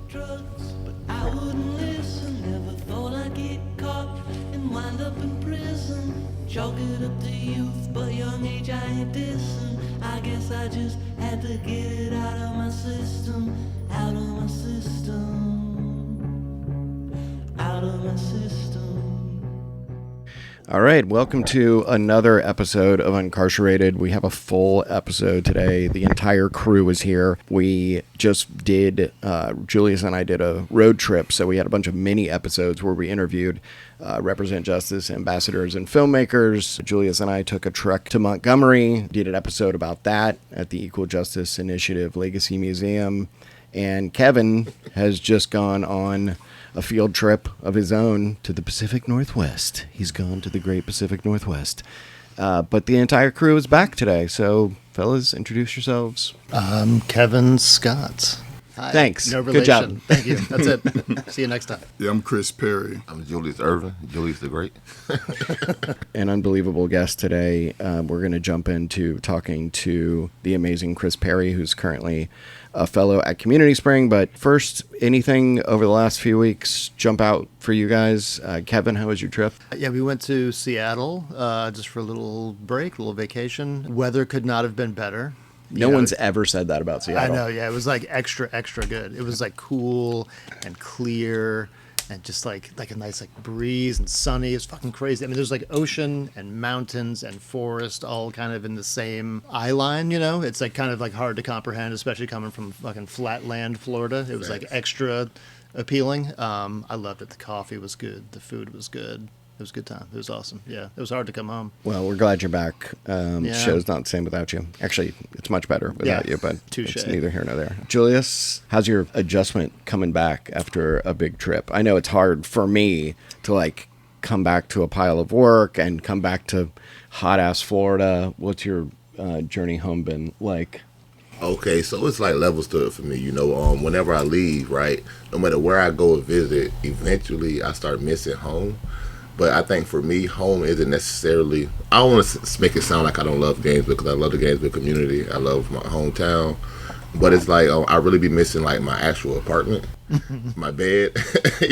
Drugs, but I wouldn't listen. Never thought I'd get caught and wind up in prison. Chalk it up to youth, but young age I ain't dissing. I guess I just had to get it out of my system, out of my system, out of my system. All right, welcome to another episode of Uncarcerated. We have a full episode today. The entire crew is here. We just did, Julius and I did a road trip, so we had a bunch of mini episodes where we interviewed Represent Justice ambassadors and filmmakers. Julius and I took a trek to Montgomery, did an episode about that at the Equal Justice Initiative Legacy Museum, and Kevin has just gone on a field trip of his own to the Pacific Northwest. He's gone to the great Pacific Northwest. But the entire crew is back today. So, fellas, introduce yourselves. I'm Kevin Scott. Hi. Thanks. No relation. Good job. Thank you. That's it. See you next time. Yeah, I'm Chris Perry. I'm Julius Irvin, Julius the Great. An unbelievable guest today. We're going to jump into talking to the amazing Chris Perry, who's currently a fellow at Community Spring. But first, anything over the last few weeks jump out for you guys? Kevin, how was your trip? Yeah, we went to Seattle just for a little break, a little vacation. Weather could not have been better. No one's ever said that about Seattle. I know, yeah. It was like extra good. It was like cool and clear and just like a nice like breeze and sunny. It's fucking crazy. I mean, there's like ocean and mountains and forest all kind of in the same eye line, you know? It's like kind of like hard to comprehend, especially coming from fucking flatland Florida. It was like extra appealing. I loved it. The coffee was good. The food was good. It was a good time. It was awesome. Yeah, it was hard to come home. Well, we're glad you're back. Show's not the same without you. Actually, it's much better without you, but Touché. It's neither here nor there. Julius, how's your adjustment coming back after a big trip? I know it's hard for me to like come back to a pile of work and come back to hot-ass Florida. What's your journey home been like? Okay, so it's like levels to it for me. You know, whenever I leave, right, no matter where I go and visit, eventually I start missing home. But I think for me, home isn't necessarily, I don't want to make it sound like I don't love Gainesville, because I love the Gainesville community. I love my hometown. But it's like, I really be missing like my actual apartment, my bed,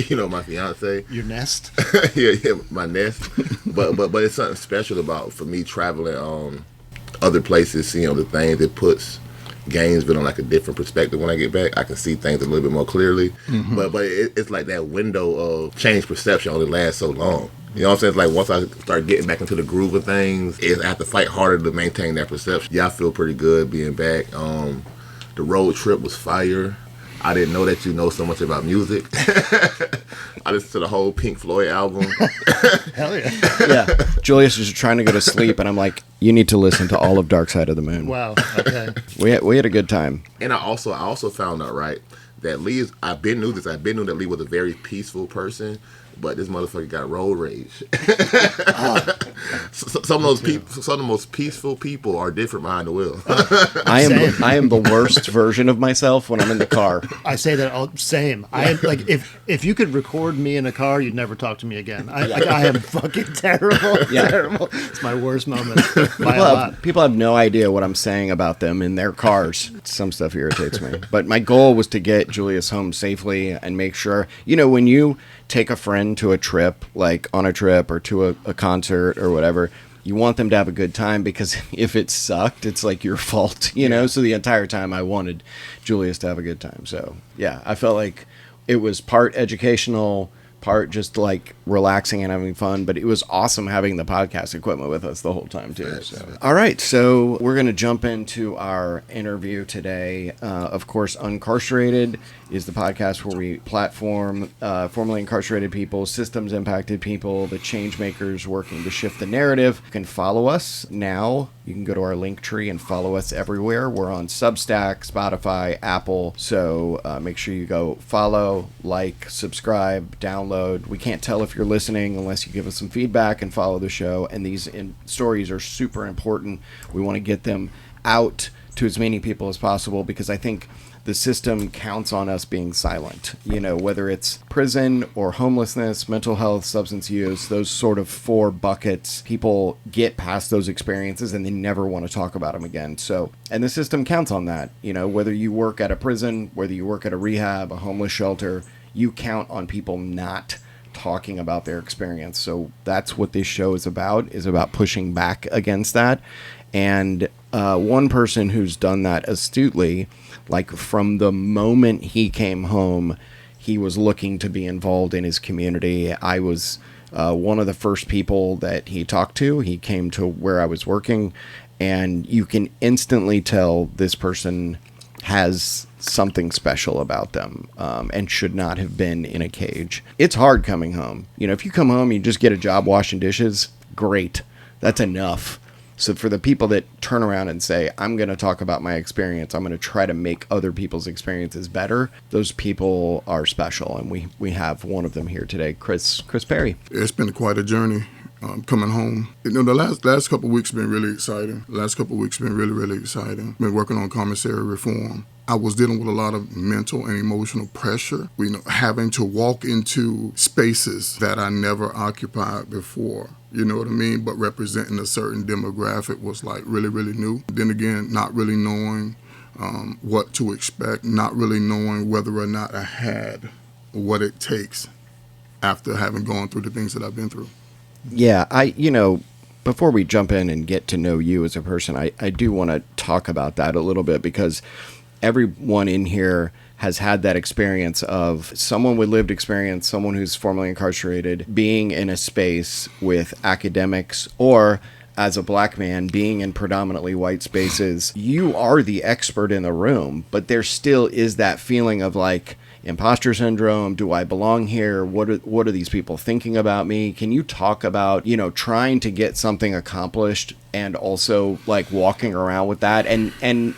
you know, my fiance. Your nest? yeah, my nest. but it's something special about, for me, traveling other places, seeing other things. It puts Gainesville in like a different perspective. When I get back, I can see things a little bit more clearly. Mm-hmm. But it's like that window of change perception only lasts so long. You know what I'm saying? It's like once I start getting back into the groove of things, I have to fight harder to maintain that perception. Yeah, I feel pretty good being back. The road trip was fire. I didn't know that you know so much about music. I listened to the whole Pink Floyd album. Hell yeah. Yeah. Julius was trying to go to sleep, and I'm like, you need to listen to all of Dark Side of the Moon. Wow. Okay. We had a good time. And I also found out, right, that Lee I've been knew that Lee was a very peaceful person, but this motherfucker got road rage. Some of the most peaceful people are different behind the wheel. I am the worst version of myself when I'm in the car. I say that all same. I am like if you could record me in a car, you'd never talk to me again. I am fucking terrible. Yeah. Terrible. It's my worst moment by a lot. People have no idea what I'm saying about them in their cars. Some stuff irritates me. But my goal was to get Julius home safely and make sure, you know, when you take a friend to a trip, like on a trip or to a concert or whatever, you want them to have a good time, because if it sucked, it's like your fault, you know? So the entire time I wanted Julius to have a good time. So yeah, I felt like it was part educational, part just like relaxing and having fun, but it was awesome having the podcast equipment with us the whole time too. So, all right, so we're going to jump into our interview today. Of course, Uncarcerated is the podcast where we platform formerly incarcerated people, systems impacted people, the change makers working to shift the narrative. You can follow us now. You can go to our link tree and follow us everywhere. We're on Substack, Spotify, Apple. So make sure you go follow, like, subscribe, download. We can't tell if you're listening unless you give us some feedback and follow the show. And these stories are super important. We want to get them out to as many people as possible, because I think the system counts on us being silent, whether it's prison or homelessness, mental health, substance use, those sort of 4 buckets. People get past those experiences and they never want to talk about them again. So, and the system counts on that, whether you work at a prison, whether you work at a rehab, a homeless shelter, you count on people not talking about their experience. So that's what this show is about pushing back against that. And one person who's done that astutely, like from the moment he came home, he was looking to be involved in his community. I was one of the first people that he talked to. He came to where I was working, and you can instantly tell this person has something special about them, and should not have been in a cage. It's hard coming home. If you come home, you just get a job washing dishes, great. That's enough. So for the people that turn around and say, I'm going to talk about my experience, I'm going to try to make other people's experiences better, those people are special. And we have one of them here today, Chris Perry. It's been quite a journey. Coming home, the last couple of weeks have been really exciting. Really exciting. Been working on commissary reform. I was dealing with a lot of mental and emotional pressure. Having to walk into spaces that I never occupied before. You know what I mean? But representing a certain demographic was like really, really new. Then again, not really knowing what to expect, not really knowing whether or not I had what it takes after having gone through the things that I've been through. Yeah, before we jump in and get to know you as a person, I do want to talk about that a little bit, because everyone in here has had that experience of someone with lived experience, someone who's formerly incarcerated, being in a space with academics, or as a black man being in predominantly white spaces. You are the expert in the room, but there still is that feeling of like, imposter syndrome. Do I belong here? What are these people thinking about me? Can you talk about, trying to get something accomplished and also like walking around with that? And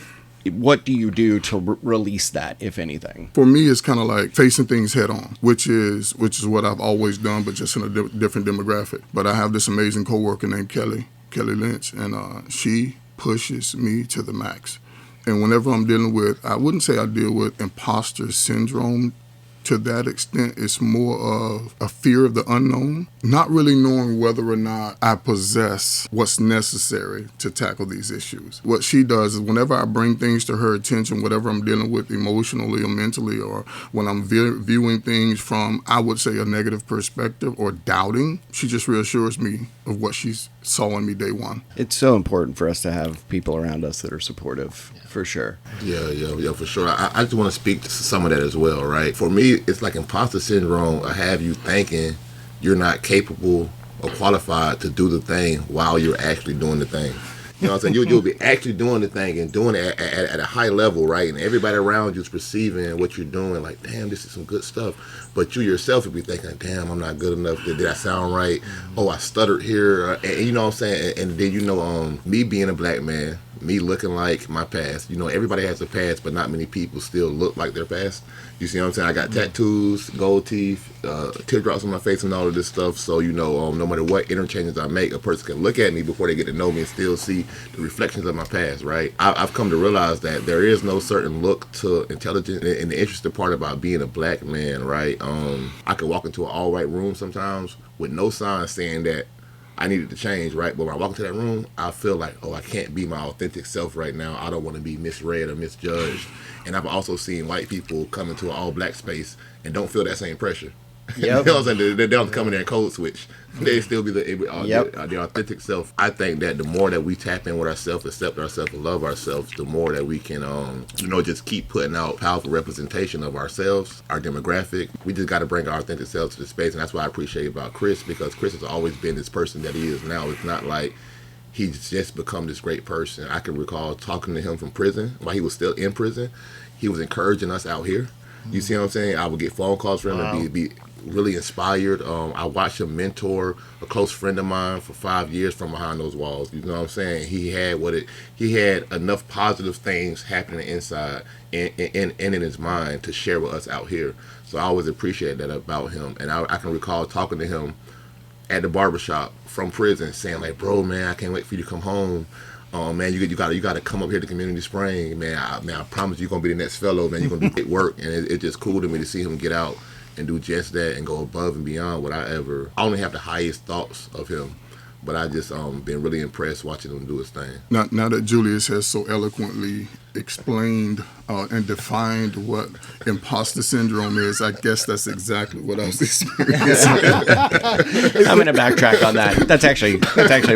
what do you do to release that, if anything? For me, it's kind of like facing things head on, which is what I've always done, but just in a different demographic. But I have this amazing coworker named Kelly Lynch, and she pushes me to the max. And whenever I'm dealing with, I wouldn't say I deal with imposter syndrome to that extent. It's more of a fear of the unknown, not really knowing whether or not I possess what's necessary to tackle these issues. What she does is whenever I bring things to her attention, whatever I'm dealing with emotionally or mentally, or when I'm viewing things from, I would say, a negative perspective or doubting, she just reassures me of what she's saw in me day one. It's so important for us to have people around us that are supportive, for sure. Yeah, for sure. I just want to speak to some of that as well, right? For me, it's like imposter syndrome. I have you thinking you're not capable or qualified to do the thing while you're actually doing the thing. You know what I'm saying? You'll be actually doing the thing and doing it at a high level, right? And everybody around you is perceiving what you're doing like, damn, this is some good stuff. But you yourself will be thinking, damn, I'm not good enough. Did I sound right? Oh, I stuttered here. And you know what I'm saying? And then, me being a black man, me looking like my past. Everybody has a past, but not many people still look like their past. You see what I'm saying? I got tattoos, gold teeth, teardrops on my face, and all of this stuff. So, no matter what interchanges I make, a person can look at me before they get to know me and still see the reflections of my past, right? I've come to realize that there is no certain look to intelligence. And the interesting part about being a black man, right? I could walk into an all-white room sometimes with no sign saying that I needed to change, right? But when I walk into that room, I feel like, I can't be my authentic self right now. I don't want to be misread or misjudged. And I've also seen white people come into an all-black space and don't feel that same pressure. Yep. You know what I'm saying? They don't come in there and code switch. They still be their authentic self. I think that the more that we tap in with ourselves, accept ourselves, and love ourselves, the more that we can, just keep putting out powerful representation of ourselves, our demographic. We just got to bring our authentic selves to the space. And that's what I appreciate about Chris, because Chris has always been this person that he is now. It's not like he's just become this great person. I can recall talking to him from prison while he was still in prison. He was encouraging us out here. You see what I'm saying? I would get phone calls from him and be really inspired. I watched him mentor a close friend of mine for 5 years from behind those walls. You know what I'm saying? He had enough positive things happening inside and in his mind to share with us out here. So I always appreciate that about him. And I can recall talking to him at the barbershop from prison saying like, bro, man, I can't wait for you to come home. oh man, you gotta come up here to Community Spring, man. I promise you're gonna be the next fellow, man. You're gonna do great work, and it's just cool to me to see him get out and do just that and go above and beyond what I only have the highest thoughts of him. But I just been really impressed watching him do his thing. Now that Julius has so eloquently explained and defined what imposter syndrome is, I guess that's exactly what I was experiencing. I'm going to backtrack on that. That's actually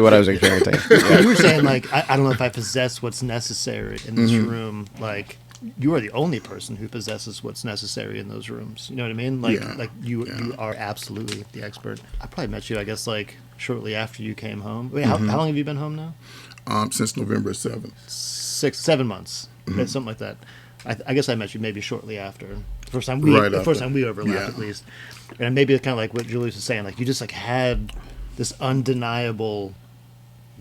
what I was experiencing. Yeah. You were saying, like, I don't know if I possess what's necessary in this room. Like, you are the only person who possesses what's necessary in those rooms. You know what I mean? Like, you are absolutely the expert. I probably met you, I guess, like, shortly after you came home. Wait, how long have you been home now? Since November 7th. 7 months, something like that. I guess I met you maybe shortly after. The first time we overlapped, at least. And maybe it's kind of like what Julius was saying. Like, you just like had this undeniable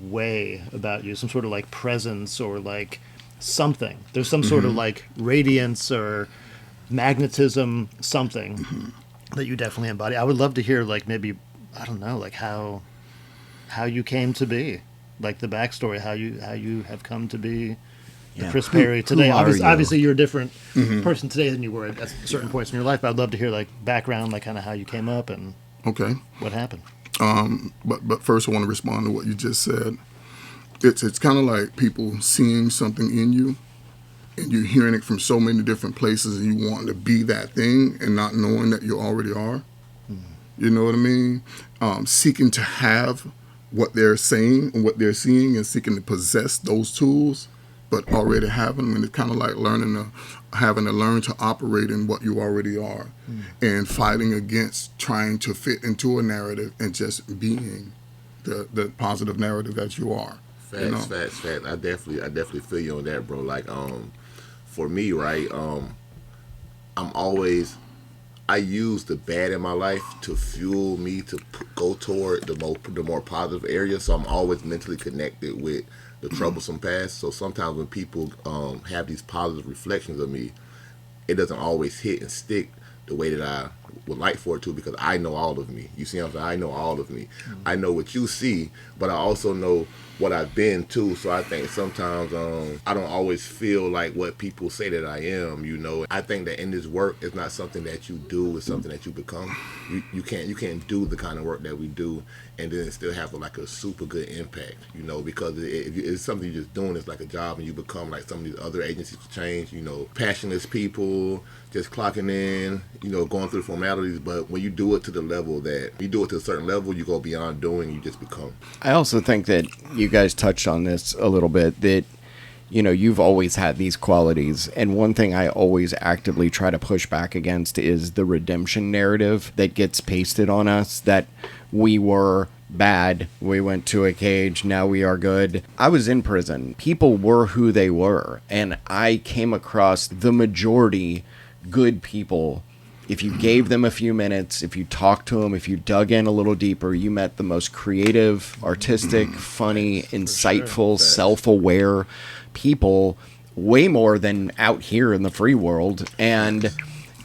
way about you, some sort of like presence or like something. There's some sort of like radiance or magnetism, something that you definitely embody. I would love to hear like maybe, I don't know, like how you came to be, like the backstory, how you have come to be the Chris Perry today. Obviously, you're a different person today than you were at certain points in your life. But I'd love to hear like background, like kind of how you came up and what happened. But first, I want to respond to what you just said. It's kind of like people seeing something in you, and you're hearing it from so many different places, and you want to be that thing, and not knowing that you already are. You know what I mean? Seeking to have what they're saying and what they're seeing, and seeking to possess those tools, but already having them. And it's kind of like having to learn to operate in what you already are, and fighting against trying to fit into a narrative and just being the positive narrative that you are. Facts. I definitely feel you on that, bro. Like, for me, right, I use the bad in my life to fuel me to go toward the more positive area. So I'm always mentally connected with the troublesome past. So sometimes when people have these positive reflections of me, it doesn't always hit and stick the way that I would like for it to, because I know all of me. You see what I'm saying? I know all of me. I know what you see, but I also know what I've been too. So I think sometimes I don't always feel like what people say that I am, you know. I think that in this work, it's not something that you do, it's something that you become. You can't do the kind of work that we do and then still have like a super good impact, you know, because if it's something you're just doing, it's like a job, and you become like some of these other agencies to change, you know, passionless people, just clocking in, you know, going through the formalities. But when you do it to the level that, you do it to a certain level, you go beyond doing, you just become. I also think that you guys touched on this a little bit, that, you know, you've always had these qualities. And one thing I always actively try to push back against is the redemption narrative that gets pasted on us, that we were bad, we went to a cage, now we are good. I was in prison. People were who they were. And I came across the majority good people. If you gave them a few minutes, if you talked to them, if you dug in a little deeper, you met the most creative, artistic, funny, insightful, self-aware people, way more than out here in the free world. And,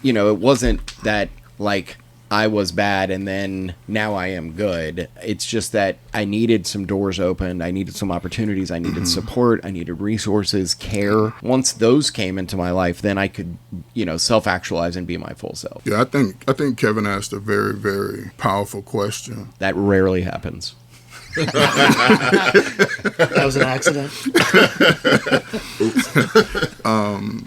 you know, it wasn't that, like, I was bad and then now I am good. It's just that I needed some doors opened. I needed some opportunities. I needed support. I needed resources, care. Once those came into my life, then I could, you know, self-actualize and be my full self. Yeah, I think Kevin asked a very, very powerful question. That rarely happens. That was an accident. And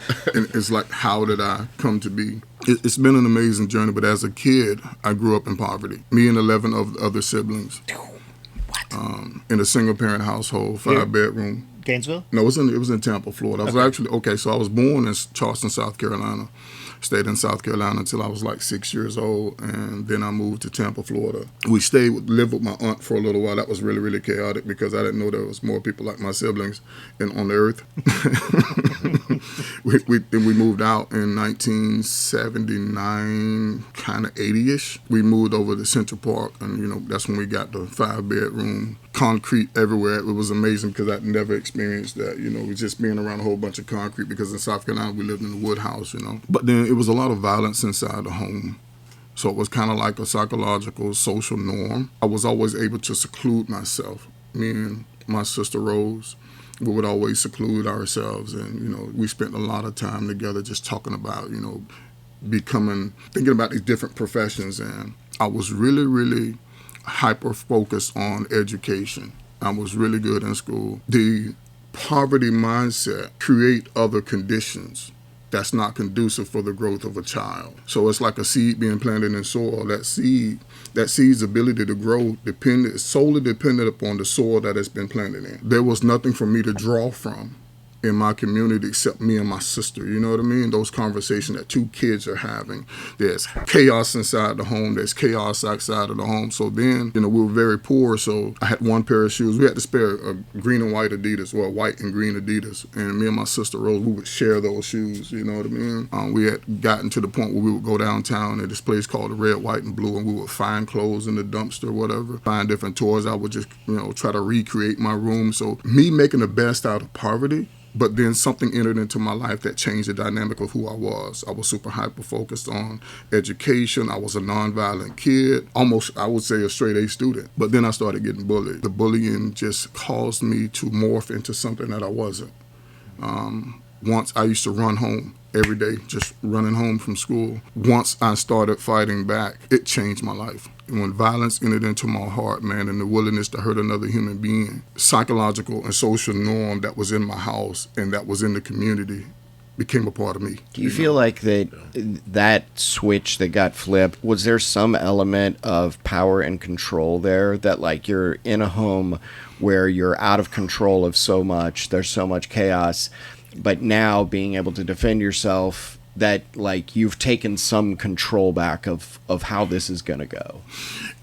it's like, how did I come to be? It's been an amazing journey, but as a kid, I grew up in poverty. Me and 11 of other siblings. What? In a single-parent household, 5-bedroom. Gainesville? No, it was in Tampa, Florida. I was so I was born in Charleston, South Carolina. Stayed in South Carolina until I was like 6 years old, and then I moved to Tampa, Florida. We lived with my aunt for a little while. That was really, really chaotic because I didn't know there was more people like my siblings on the earth. Then we moved out in 1979, kind of 80-ish. We moved over to Central Park, and you know that's when we got the 5-bedroom, concrete everywhere. It was amazing because I'd never experienced that. You know, just being around a whole bunch of concrete, because in South Carolina we lived in a wood house. You know, but then it was a lot of violence inside the home. So it was kind of like a psychological, social norm. I was always able to seclude myself. Me and my sister Rose, we would always seclude ourselves, and we spent a lot of time together just talking about thinking about these different professions. And I was really, really hyper focused on education. I was really good in school. The poverty mindset create other conditions that's not conducive for the growth of a child. So it's like a seed being planted in soil. That seed's ability to grow is solely dependent upon the soil that it's been planted in. There was nothing for me to draw from in my community except me and my sister. You know what I mean? Those conversations that two kids are having. There's chaos inside the home. There's chaos outside of the home. So then, we were very poor. So I had one pair of shoes. We had to spare a green and white Adidas, well, white and green Adidas. And me and my sister Rose, we would share those shoes. You know what I mean? We had gotten to the point where we would go downtown at this place called the Red, White, and Blue, and we would find clothes in the dumpster, whatever. Find different toys. I would just, try to recreate my room. So me making the best out of poverty. But then something entered into my life that changed the dynamic of who I was. I was super hyper-focused on education. I was a nonviolent kid, almost, I would say, a straight-A student. But then I started getting bullied. The bullying just caused me to morph into something that I wasn't. Once I used to run home every day, just running home from school. Once I started fighting back, it changed my life. When violence entered into my heart, man, and the willingness to hurt another human being, psychological and social norm that was in my house and that was in the community became a part of me. Do you feel like that switch that got flipped, was there some element of power and control there, that like you're in a home where you're out of control of so much, there's so much chaos, but now being able to defend yourself, that like you've taken some control back of how this is going to go?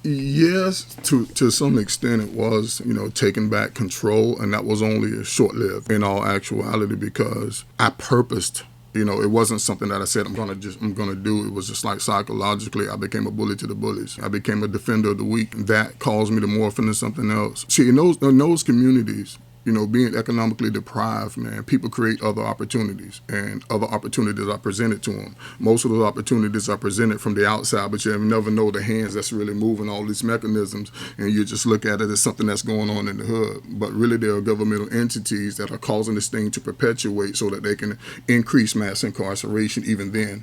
Yes, to some extent it was, taking back control, and that was only short-lived in all actuality, because I purposed, it wasn't something that I said I'm gonna do. It was just like psychologically I became a bully to the bullies. I became a defender of the weak. That caused me to morph into something else. See, in those communities, being economically deprived, man, people create other opportunities, and other opportunities are presented to them. Most of those opportunities are presented from the outside, but you never know the hands that's really moving all these mechanisms, and you just look at it as something that's going on in the hood. But really, there are governmental entities that are causing this thing to perpetuate so that they can increase mass incarceration even then,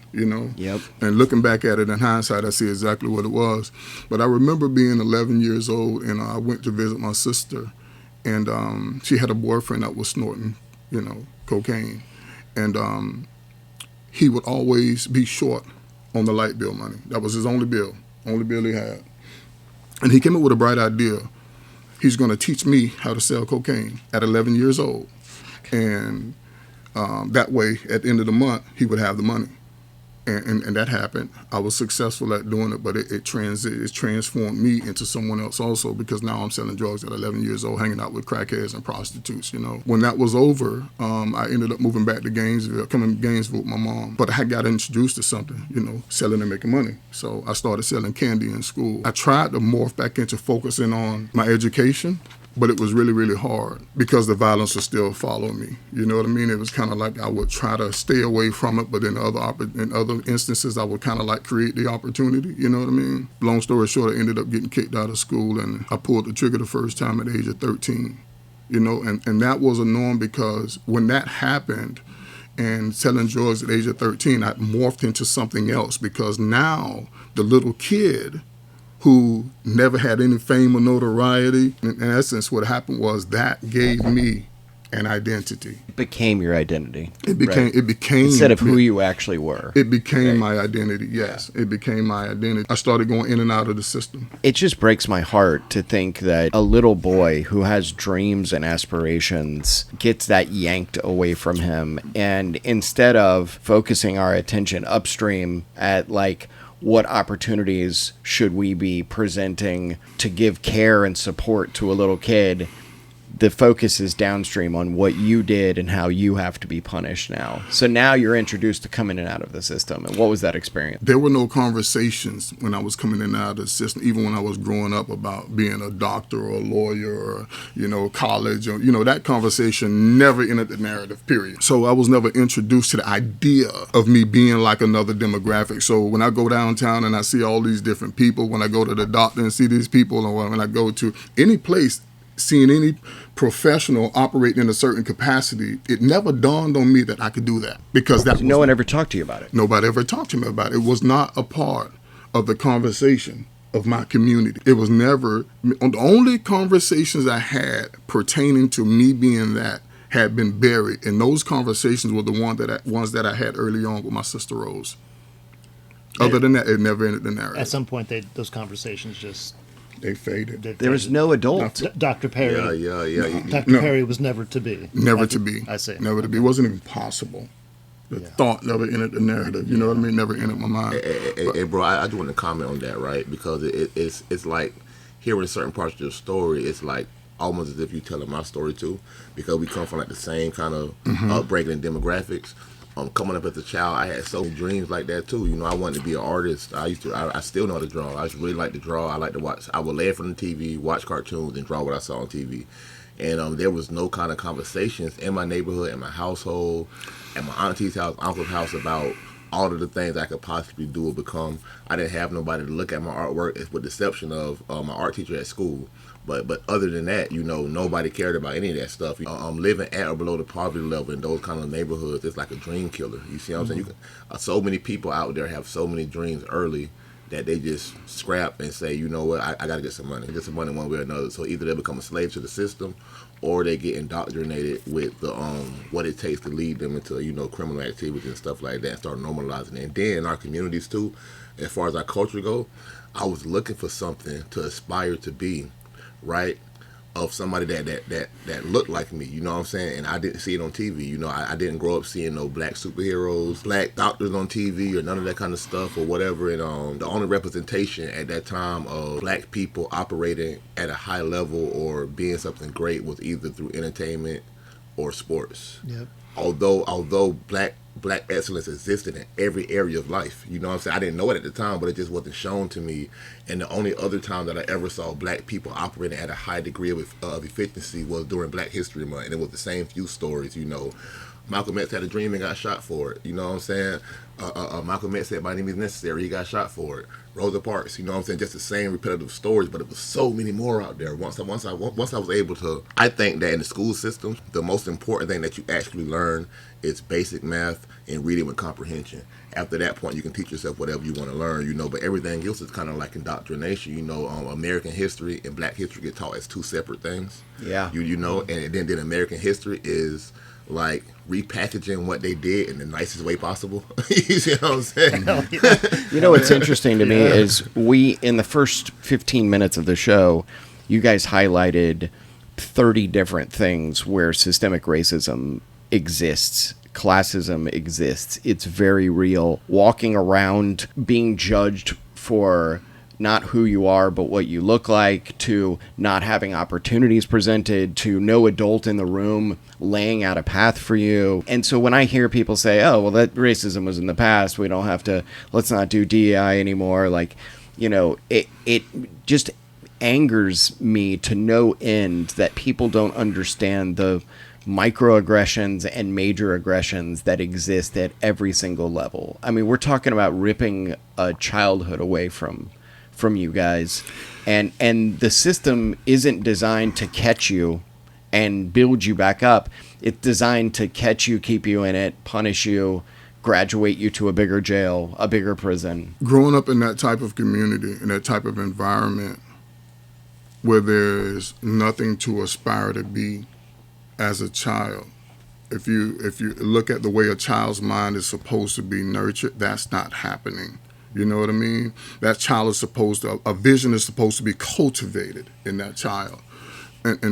Yep. And looking back at it in hindsight, I see exactly what it was. But I remember being 11 years old, and I went to visit my sister. And she had a boyfriend that was snorting, cocaine. And he would always be short on the light bill money. That was his only bill he had. And he came up with a bright idea. He's going to teach me how to sell cocaine at 11 years old. And that way, at the end of the month, he would have the money. And that happened. I was successful at doing it, but it transformed me into someone else also, because now I'm selling drugs at 11 years old, hanging out with crackheads and prostitutes, When that was over, I ended up moving back to Gainesville, coming to Gainesville with my mom. But I got introduced to something, selling and making money. So I started selling candy in school. I tried to morph back into focusing on my education, but it was really, really hard because the violence was still following me. You know what I mean? It was kind of like I would try to stay away from it, but in other instances, I would kind of like create the opportunity. You know what I mean? Long story short, I ended up getting kicked out of school, and I pulled the trigger the first time at the age of 13. And that was a norm, because when that happened, and selling drugs at the age of 13, I morphed into something else, because now the little kid who never had any fame or notoriety, in essence, what happened was that gave me an identity. It became your identity. It became instead of who you actually were. It became my identity. Yes, it became my identity. I started going in and out of the system. It just breaks my heart to think that a little boy who has dreams and aspirations gets that yanked away from him, and instead of focusing our attention upstream at like, what opportunities should we be presenting to give care and support to a little kid, the focus is downstream on what you did and how you have to be punished now. So now you're introduced to coming in and out of the system. And what was that experience? There were no conversations when I was coming in and out of the system, even when I was growing up, about being a doctor or a lawyer or, college. Or, that conversation never entered the narrative, period. So I was never introduced to the idea of me being like another demographic. So when I go downtown and I see all these different people, when I go to the doctor and see these people, or when I go to any place, seeing any professional operating in a certain capacity, it never dawned on me that I could do that, because that No one ever talked to you about it. nobody ever talked to me about it. It was not a part of the conversation of my community. It was never, the only conversations I had pertaining to me being that had been buried, and those conversations were the ones that I had early on with my sister Rose. Other than that, it never entered the narrative. At some point, those conversations just They faded. There was no adult. Dr. Perry. Yeah. Dr. No. Perry was never to be. Never to be. I see. Never to be. It wasn't even possible. The thought never entered the narrative. You know what I mean? Never entered my mind. Hey, bro, I just want to comment on that, right? Because it's like hearing certain parts of your story. It's like almost as if you're telling my story too, because we come from like the same kind of upbringing and demographics. Coming up as a child, I had so many dreams like that too. You know, I wanted to be an artist. I still know how to draw. I just really like to draw. I like to watch. I would lay in front of the TV, watch cartoons, and draw what I saw on TV. And there was no kind of conversations in my neighborhood, in my household, at my auntie's house, uncle's house about all of the things I could possibly do or become. I didn't have nobody to look at my artwork, with the exception of my art teacher at school. But other than that, you know, nobody cared about any of that stuff. Living at or below the poverty level in those kind of neighborhoods, it's like a dream killer. You see what I'm saying? So many people out there have so many dreams early that they just scrap and say, you know what, I got to get some money. Get some money one way or another. So either they become a slave to the system, or they get indoctrinated with the what it takes to lead them into, you know, criminal activities and stuff like that, and start normalizing it. And then in our communities too, as far as our culture go, I was looking for something to aspire to be, right, of somebody that looked like me, you know what I'm saying? And I didn't see it on TV. You know, I didn't grow up seeing no black superheroes, black doctors on TV, or none of that kind of stuff or whatever. And the only representation at that time of black people operating at a high level or being something great was either through entertainment or sports. Yep. Although black excellence existed in every area of life. You know what I'm saying? I didn't know it at the time, but it just wasn't shown to me. And the only other time that I ever saw black people operating at a high degree of efficiency was during Black History Month. And it was the same few stories, you know. Malcolm X had a dream and got shot for it. You know what I'm saying? Malcolm X said, "My name is necessary." He got shot for it. Rosa Parks, you know what I'm saying? Just the same repetitive stories, but it was so many more out there. Once I was able to, I think that in the school system, the most important thing that you actually learn is basic math and reading with comprehension. After that point, you can teach yourself whatever you want to learn, you know, but everything else is kind of like indoctrination, you know. American history and black history get taught as two separate things. Yeah. You know, and then American history is like repackaging what they did in the nicest way possible. You see what I'm saying? You know what's interesting to me is in the first 15 minutes of the show, you guys highlighted 30 different things where systemic racism exists. Classism exists. It's very real. Walking around being judged for not who you are, but what you look like, to not having opportunities presented, to no adult in the room laying out a path for you. And so when I hear people say, oh, well, that racism was in the past, we don't have to, let's not do DEI anymore, like, you know, it just angers me to no end that people don't understand the microaggressions and major aggressions that exist at every single level. I mean, we're talking about ripping a childhood away from you guys, and the system isn't designed to catch you and build you back up. It's designed to catch you, keep you in it, punish you, graduate you to a bigger jail, a bigger prison. Growing up in that type of community, in that type of environment where there's nothing to aspire to be as a child, if you look at the way a child's mind is supposed to be nurtured, that's not happening. You know what I mean? That child is supposed to, a vision is supposed to be cultivated in that child. And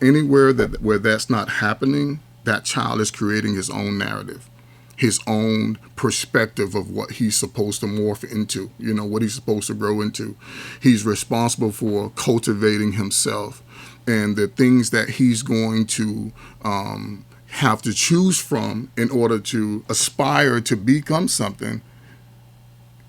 anywhere where that's not happening, that child is creating his own narrative, his own perspective of what he's supposed to morph into, you know, what he's supposed to grow into. He's responsible for cultivating himself, and the things that he's going to have to choose from in order to aspire to become something.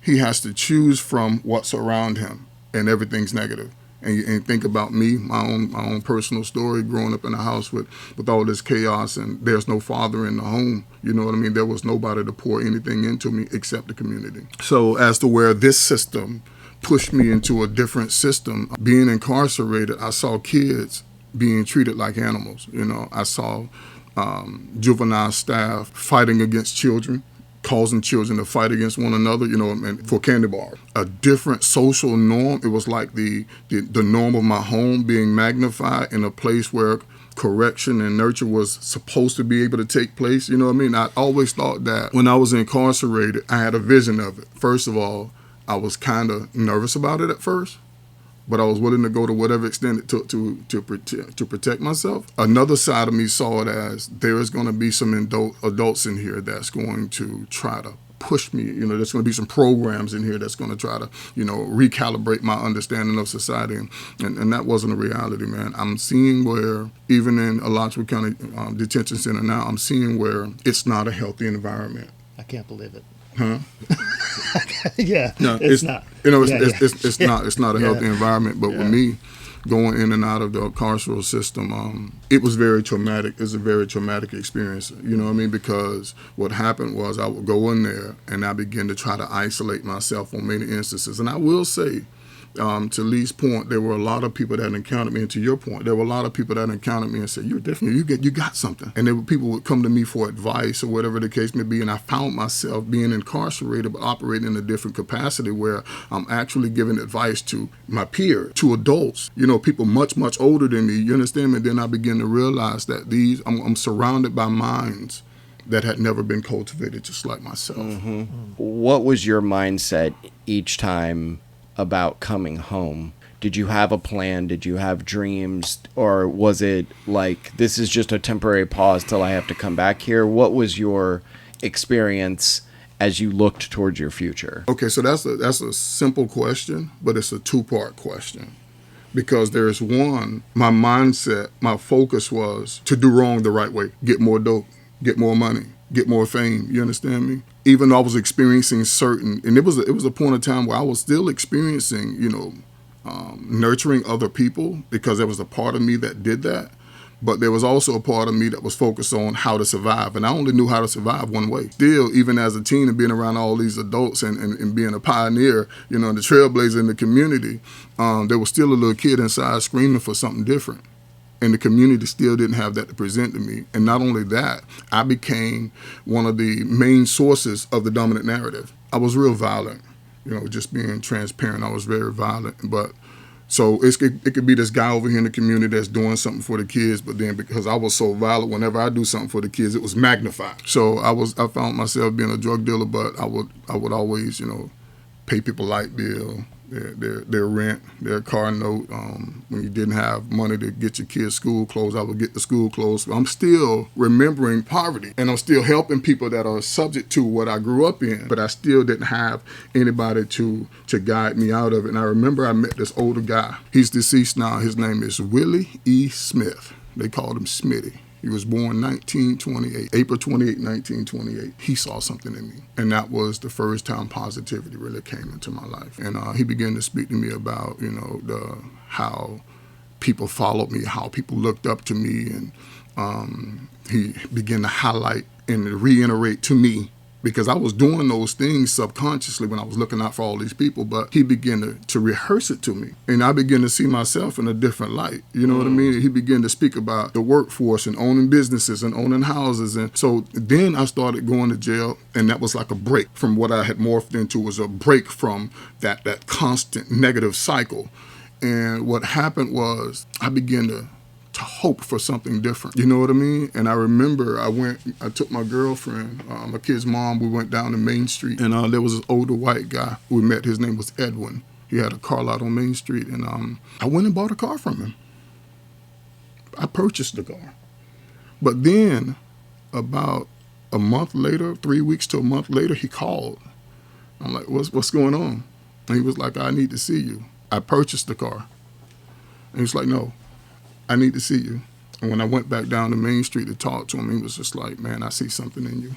He has to choose from what's around him, and everything's negative. And think about me, my own personal story, growing up in a house with all this chaos, and there's no father in the home. You know what I mean? There was nobody to pour anything into me except the community. So as to where this system pushed me into a different system. Being incarcerated, I saw kids being treated like animals. You know, I saw juvenile staff fighting against children, causing children to fight against one another, you know, and for candy bars. A different social norm. It was like the norm of my home being magnified in a place where correction and nurture was supposed to be able to take place. You know what I mean? I always thought that when I was incarcerated, I had a vision of it. First of all, I was kind of nervous about it at first, but I was willing to go to whatever extent it took to protect myself. Another side of me saw it as there is going to be some adults in here that's going to try to push me. You know, there's going to be some programs in here that's going to try to, you know, recalibrate my understanding of society. And that wasn't a reality, man. I'm seeing where, even in Alachua County Detention Center now, I'm seeing where it's not a healthy environment. I can't believe it. Huh? Yeah, No, it's not. You know, Yeah, it's not a healthy environment. But with me going in and out of the carceral system, it was very traumatic. It's a very traumatic experience. You know what I mean? Because what happened was I would go in there and I began to try to isolate myself on many instances. And I will say, to Lee's point, there were a lot of people that encountered me, and to your point, there were a lot of people that encountered me and said, "You're different. You got something." And there were people who would come to me for advice or whatever the case may be. And I found myself being incarcerated, but operating in a different capacity where I'm actually giving advice to my peers, to adults, you know, people much, much older than me. You understand me? And then I began to realize that I'm surrounded by minds that had never been cultivated, just like myself. Mm-hmm. What was your mindset each time about coming home? Did you have a plan? Did you have dreams? Or was it like, this is just a temporary pause till I have to come back here? What was your experience as you looked towards your future? Okay, so that's a simple question, but it's a two-part question. Because there's one, my mindset, my focus was to do wrong the right way, get more dope, get more money, get more fame. You understand me? Even though I was experiencing certain, and it was a point of time where I was still experiencing, you know, nurturing other people, because there was a part of me that did that. But there was also a part of me that was focused on how to survive. And I only knew how to survive one way. Still, even as a teen and being around all these adults and being a pioneer, you know, and the trailblazer in the community, there was still a little kid inside screaming for something different. And the community still didn't have that to present to me. And not only that, I became one of the main sources of the dominant narrative. I was real violent, you know, just being transparent. I was very violent. But so it could be this guy over here in the community that's doing something for the kids, but then because I was so violent, whenever I do something for the kids, it was magnified. So I found myself being a drug dealer, but I would always, you know, pay people light bill, their rent, their car note. When you didn't have money to get your kids' school clothes, I would get the school clothes. So I'm still remembering poverty, and I'm still helping people that are subject to what I grew up in, but I still didn't have anybody to guide me out of it. And I remember I met this older guy. He's deceased now. His name is Willie E. Smith. They called him Smitty. He was born 1928, April 28, 1928. He saw something in me. And that was the first time positivity really came into my life. And he began to speak to me about, you know, how people followed me, how people looked up to me. And he began to highlight and reiterate to me, because I was doing those things subconsciously when I was looking out for all these people, but he began to rehearse it to me. And I began to see myself in a different light. You know what I mean? He began to speak about the workforce and owning businesses and owning houses. And so then I started going to jail, and that was like a break from what I had morphed into, was a break from that constant negative cycle. And what happened was I began to hope for something different. You know what I mean? And I remember I took my girlfriend, my kid's mom, we went down to Main Street, and there was this older white guy we met. His name was Edwin. He had a car lot on Main Street, and I went and bought a car from him. I purchased the car. But then about a month later, 3 weeks to a month later, he called. I'm like, what's going on? And he was like, I need to see you. I purchased the car. And he was like, no, I need to see you. And when I went back down to Main Street to talk to him, he was just like, man, I see something in you.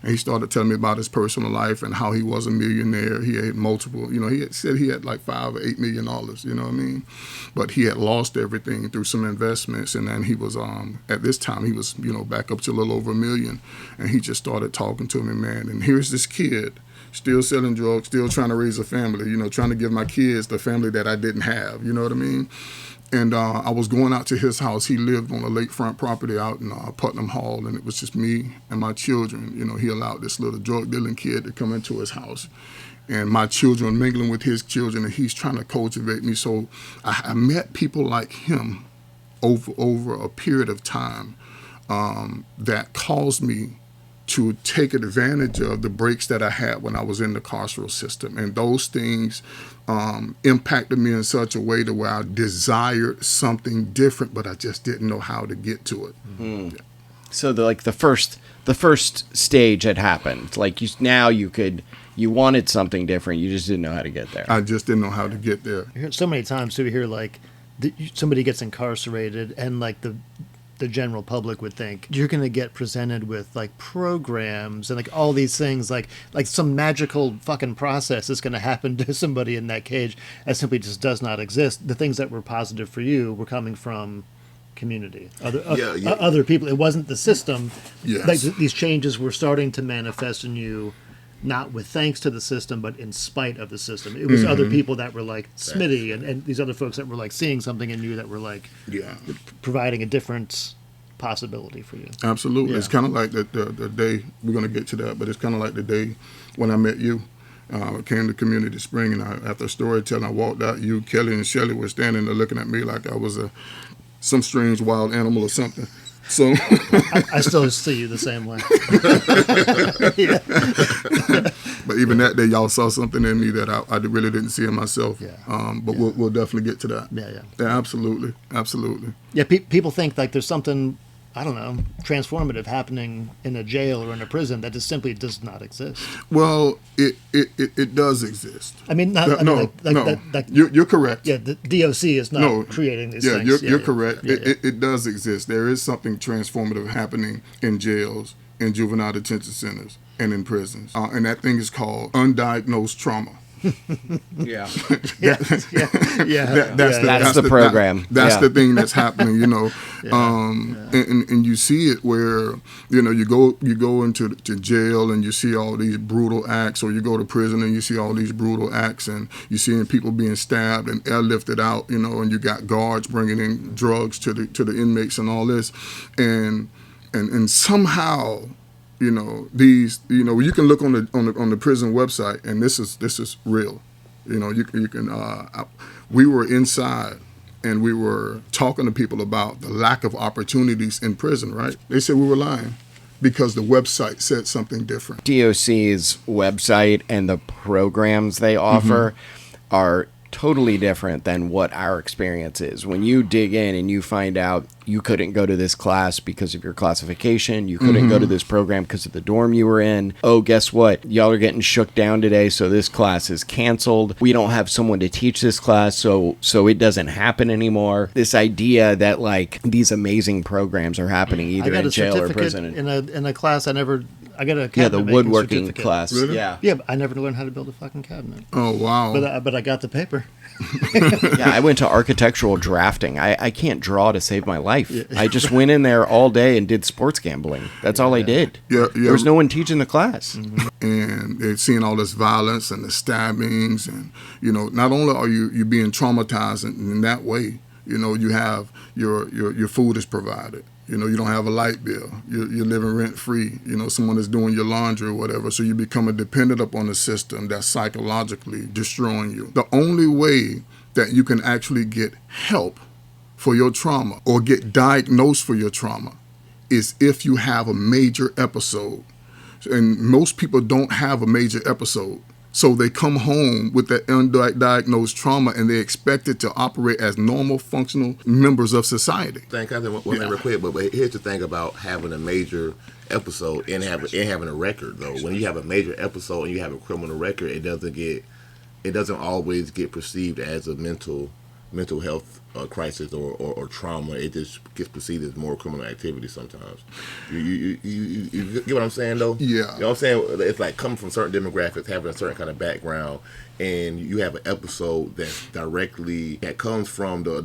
And he started telling me about his personal life and how he was a millionaire. He had multiple, he had said he had like $5 or $8 million, you know what I mean? But he had lost everything through some investments. And then he was, at this time, he was, back up to a little over $1 million. And he just started talking to me, man. And here's this kid still selling drugs, still trying to raise a family, trying to give my kids the family that I didn't have, you know what I mean? And I was going out to his house. He lived on a lakefront property out in Putnam Hall, and it was just me and my children. He allowed this little drug dealing kid to come into his house, and my children mingling with his children, and he's trying to cultivate me. So I met people like him over a period of time that caused me to take advantage of the breaks that I had when I was in the carceral system. And those things impacted me in such a way to where I desired something different, but I just didn't know how to get to it. Mm. Yeah. So the first stage had happened. Like you wanted something different. You just didn't know how to get there. I just didn't know how to get there. So many times too, we hear like somebody gets incarcerated and like the general public would think you're going to get presented with like programs and like all these things like some magical fucking process is going to happen to somebody in that cage. That simply just does not exist. The things that were positive for you were coming from community, other people. It wasn't the system. Yes. Like these changes were starting to manifest in you, not with thanks to the system, but in spite of the system. It was other people that were like Smitty and these other folks that were like seeing something in you that were like providing a different possibility for you. Absolutely. Yeah. It's kind of like the day, we're going to get to that, but it's kind of like the day when I met you. I came to Community Spring, and after storytelling, I walked out. You, Kelly, and Shelly were standing there looking at me like I was some strange wild animal or something. So I still see you the same way. But even that day, y'all saw something in me that I really didn't see in myself. Yeah. But we'll definitely get to that. Yeah. Absolutely. Yeah, people think like there's something, I don't know, transformative happening in a jail or in a prison that just simply does not exist. Well, it does exist. I mean, No. You're correct. Yeah, the DOC is not creating these things. You're correct. It does exist. There is something transformative happening in jails, in juvenile detention centers, and in prisons. And that thing is called undiagnosed trauma. Yeah. That's the program. That's the thing that's happening, And you see it where, you go into jail and you see all these brutal acts, or you go to prison and you see all these brutal acts, and you see people being stabbed and airlifted out, and you got guards bringing in drugs to the inmates and all this, and somehow, these, you can look on the prison website, and this is real. You can. We were inside, and we were talking to people about the lack of opportunities in prison. Right? They said we were lying because the website said something different. DOC's website and the programs they offer are totally different than what our experience is. When you dig in and you find out you couldn't go to this class because of your classification, you couldn't go to this program because of the dorm you were in. Oh, guess what? Y'all are getting shook down today, so this class is canceled. We don't have someone to teach this class, so it doesn't happen anymore. This idea that like these amazing programs are happening either in jail or prison. In a class I got a cabinet the woodworking certificate. class. Really? Yeah, but I never learned how to build a fucking cabinet. Oh wow! But I got the paper. Yeah, I went to architectural drafting. I can't draw to save my life. Yeah. I just went in there all day and did sports gambling. That's all I did. Yeah. There was no one teaching the class. And they're seeing all this violence and the stabbings, and not only are you being traumatized in that way, you have your food is provided. You don't have a light bill. You're living rent free. Someone is doing your laundry or whatever. So you become a dependent upon a system that's psychologically destroying you. The only way that you can actually get help for your trauma or get diagnosed for your trauma is if you have a major episode. And most people don't have a major episode. So they come home with that undiagnosed trauma, and they expect it to operate as normal, functional members of society. Thank God. One thing real quick, but here's the thing about having a major episode and having a record, though. When you have a major episode and you have a criminal record, it doesn't always get perceived as a mental mental health crisis or trauma, it just gets perceived as more criminal activity sometimes. You get what I'm saying, though? Yeah. You know what I'm saying? It's like coming from certain demographics, having a certain kind of background, and you have an episode that comes from the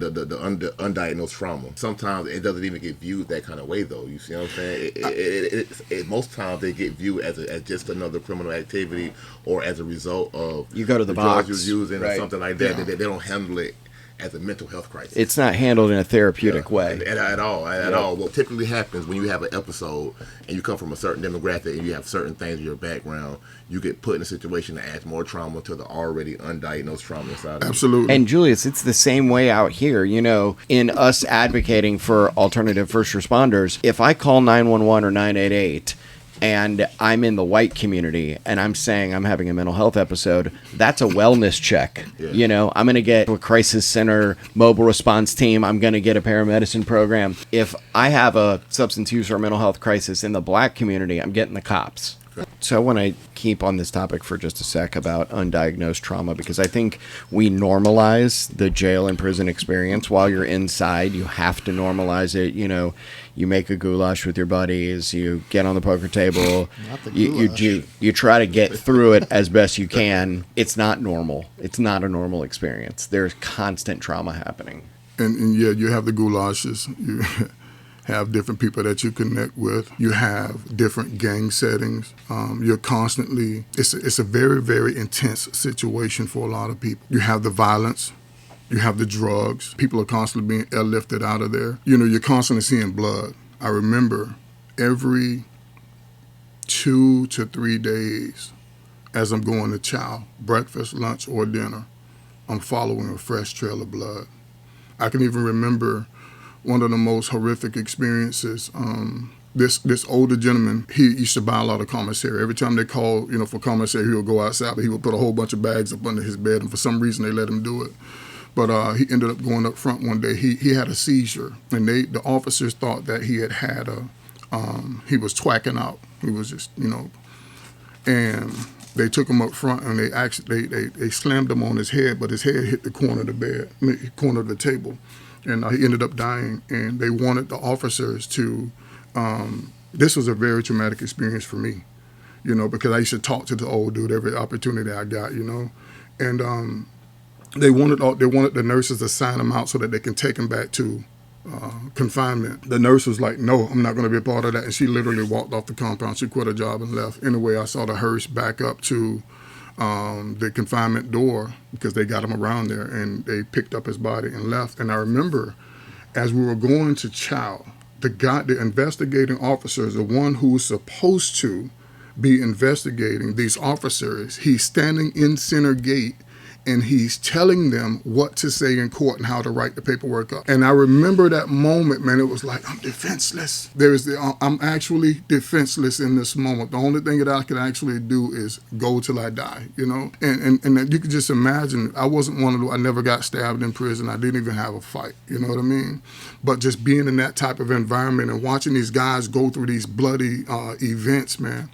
undiagnosed trauma. Sometimes it doesn't even get viewed that kind of way, though. You see what I'm saying? Most times they get viewed as just another criminal activity, or as a result of You go to the drugs box, you're using, right. or something like that. They don't handle it as a mental health crisis. It's not handled in a therapeutic way. At all. What typically happens when you have an episode and you come from a certain demographic and you have certain things in your background, you get put in a situation that adds more trauma to the already undiagnosed trauma inside of you. Absolutely. And Julius, it's the same way out here. You know, in us advocating for alternative first responders, if I call 911 or 988 and I'm in the white community and I'm saying I'm having a mental health episode, that's a wellness check. Yeah. You know, I'm going to get a crisis center mobile response team. I'm going to get a paramedicine program. If I have a substance use or mental health crisis in the black community, I'm getting the cops. So I want to keep on this topic for just a sec about undiagnosed trauma, because I think we normalize the jail and prison experience. While you're inside, you have to normalize it. You know, you make a goulash with your buddies, you get on the poker table, Not the you goulash. you try to get through it as best you can. It's not normal. It's not a normal experience. There's constant trauma happening. And yeah, you have the goulashes. You have different people that you connect with. You have different gang settings. You're constantly, it's a very, very intense situation for a lot of people. You have the violence. You have the drugs. People are constantly being airlifted out of there. You know, you're constantly seeing blood. I remember every 2 to 3 days as I'm going to chow, breakfast, lunch, or dinner, I'm following a fresh trail of blood. I can even remember one of the most horrific experiences. This older gentleman, he used to buy a lot of commissary. Every time they called, you know, for commissary, he would go outside, but he would put a whole bunch of bags up under his bed, and for some reason they let him do it. But he ended up going up front one day. He had a seizure, and the officers thought that he had he was twacking out. He was just, you know, and they took him up front, and they slammed him on his head, but his head hit the corner of the bed, corner of the table. And he ended up dying, and they wanted the officers to, this was a very traumatic experience for me, you know, because I used to talk to the old dude every opportunity I got, you know. And they wanted the nurses to sign him out so that they can take him back to confinement. The nurse was like, no, I'm not going to be a part of that. And she literally walked off the compound. She quit her job and left. Anyway, I saw the hearse back up to the confinement door because they got him around there, and they picked up his body and left. And I remember as we were going to chow, the investigating officers, the one who's supposed to be investigating these officers, he's standing in center gate and he's telling them what to say in court and how to write the paperwork up. And I remember that moment, man. It was like, I'm defenseless. I'm actually defenseless in this moment. The only thing that I can actually do is go till I die, you know? And you could just imagine, I wasn't one of the, I never got stabbed in prison. I didn't even have a fight, you know what I mean? But just being in that type of environment and watching these guys go through these bloody events, man,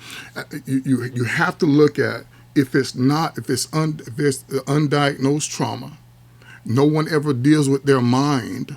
you have to look at, if it's undiagnosed trauma, no one ever deals with their mind.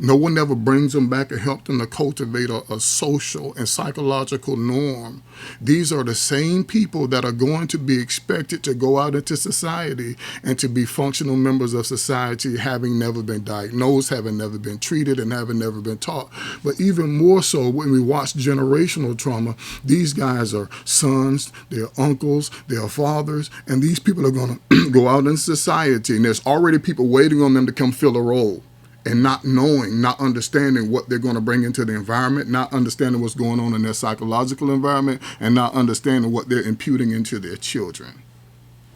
No one ever brings them back and helps them to cultivate a social and psychological norm. These are the same people that are going to be expected to go out into society and to be functional members of society, having never been diagnosed, having never been treated, and having never been taught. But even more so, when we watch generational trauma, these guys are sons, they're uncles, they're fathers, and these people are going to go out in society, and there's already people waiting on them to come fill a role. And not knowing, not understanding what they're going to bring into the environment, not understanding what's going on in their psychological environment, and not understanding what they're imputing into their children.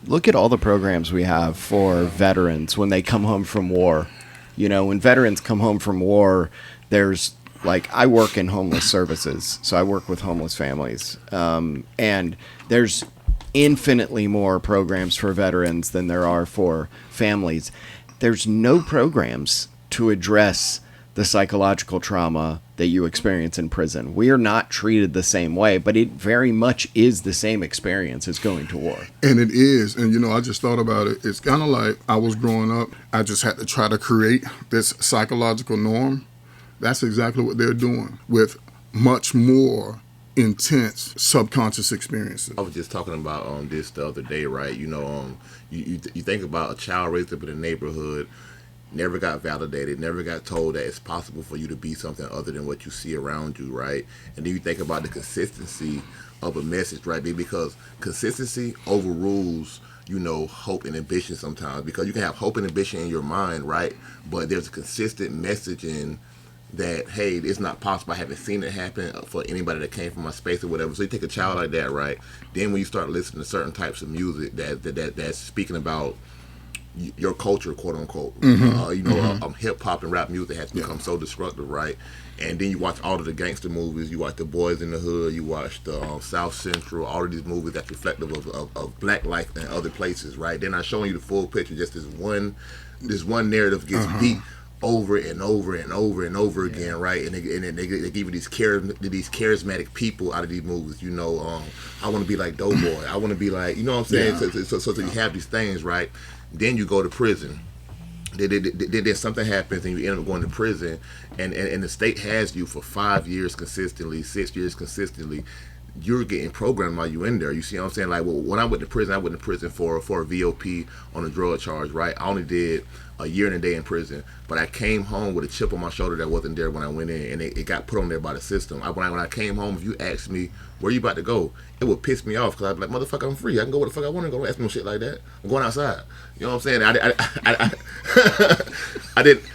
Look at all the programs we have for veterans when they come home from war. You know, when veterans come home from war, there's, like, I work in homeless services, so I work with homeless families. And there's infinitely more programs for veterans than there are for families. There's no programs to address the psychological trauma that you experience in prison. We are not treated the same way, but it very much is the same experience as going to war. And it is. And, I just thought about it. It's kind of like I was growing up. I just had to try to create this psychological norm. That's exactly what they're doing with much more intense subconscious experiences. I was just talking about this the other day, right? You think about a child raised up in a neighborhood, never got validated, never got told that it's possible for you to be something other than what you see around you, right? And then you think about the consistency of a message, right? Because consistency overrules, hope and ambition sometimes. Because you can have hope and ambition in your mind, right? But there's a consistent messaging that, hey, it's not possible. I haven't seen it happen for anybody that came from my space or whatever. So you take a child like that, right? Then when you start listening to certain types of music that's speaking about your culture, quote unquote, hip hop and rap music has become so destructive, right? And then you watch all of the gangster movies, you watch the Boys in the Hood, you watch the South Central, all of these movies that's reflective of black life in other places, right? They're not showing you the full picture. Just this one narrative gets beat over and over and over and over again, right? And they give you these charismatic people out of these movies. I want to be like Doughboy. I want to be like, you know what I'm saying? Yeah. So you have these things, right? Then you go to prison. Then something happens and you end up going to prison, and the state has you for 5 years consistently, 6 years consistently. You're getting programmed while you're in there. You see what I'm saying? Like, when I went to prison for a VOP on a drug charge, right? I only did a year and a day in prison, but I came home with a chip on my shoulder that wasn't there when I went in, and it got put on there by the system. When I came home, if you asked me, where you about to go, it would piss me off, because I'd be like, motherfucker, I'm free. I can go where the fuck I want to go. Don't ask me no shit like that. I'm going outside. You know what I'm saying? I didn't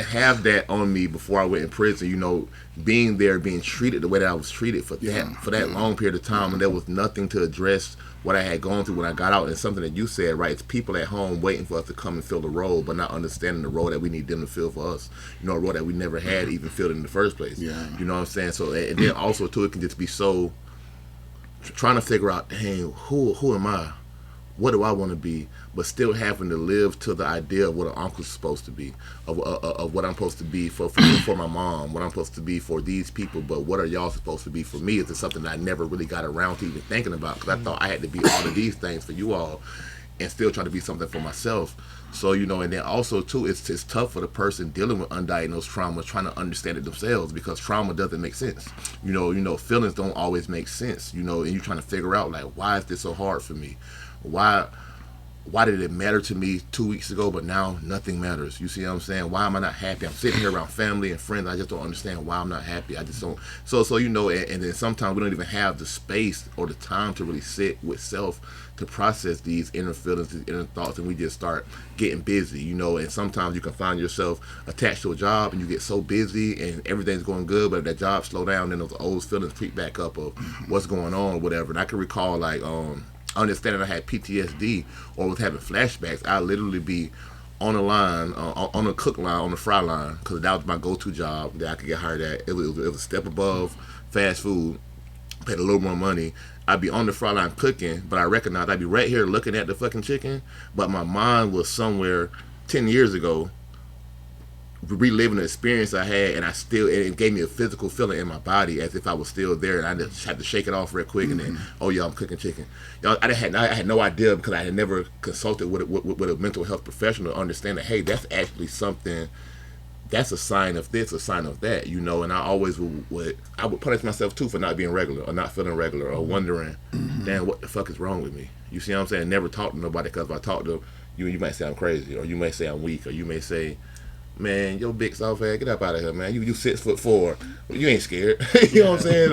have that on me before I went in prison. Being there, being treated the way that I was treated for that long period of time, and there was nothing to address what I had gone through when I got out. And something that you said, right? It's people at home waiting for us to come and fill the role, but not understanding the role that we need them to fill for us. A role that we never had even filled in the first place. Yeah. You know what I'm saying? So, and then also too, it can just be so trying to figure out, hey, who am I? What do I want to be? But still having to live to the idea of what an uncle's supposed to be, of what I'm supposed to be for my mom, what I'm supposed to be for these people. But what are y'all supposed to be for me? Is something that I never really got around to even thinking about, because I thought I had to be all of these things for you all, and still trying to be something for myself. So, and then also too, it's tough for the person dealing with undiagnosed trauma, trying to understand it themselves, because trauma doesn't make sense. Feelings don't always make sense. And you're trying to figure out, like, why is this so hard for me? Why did it matter to me 2 weeks ago, but now nothing matters? You see what I'm saying? Why am I not happy? I'm sitting here around family and friends. I just don't understand why I'm not happy. I just don't. So and then sometimes we don't even have the space or the time to really sit with self to process these inner feelings, these inner thoughts, and we just start getting busy, and sometimes you can find yourself attached to a job and you get so busy and everything's going good, but if that job slow down, then those old feelings creep back up of what's going on or whatever. And I can recall, like, understanding I had PTSD or was having flashbacks, I'd literally be on a line, on a cook line, on the fry line, because that was my go-to job that I could get hired at. It was a step above fast food, paid a little more money. I'd be on the fry line cooking, but I recognized I'd be right here looking at the fucking chicken, but my mind was somewhere 10 years ago, reliving the experience I had, and it gave me a physical feeling in my body as if I was still there, and I just had to shake it off real quick, and then, oh yeah, I'm cooking chicken. I had no idea, because I had never consulted with a mental health professional to understand that, hey, that's actually something, that's a sign of this, a sign of that, and I always would punish myself too for not being regular, or not feeling regular, or wondering, damn, what the fuck is wrong with me? You see what I'm saying? Never talk to nobody, because if I talk to you, you might say I'm crazy, or you may say I'm weak, or you may say, man, your big soft head, get up out of here, man. You 6'4", you ain't scared. You know what I'm saying?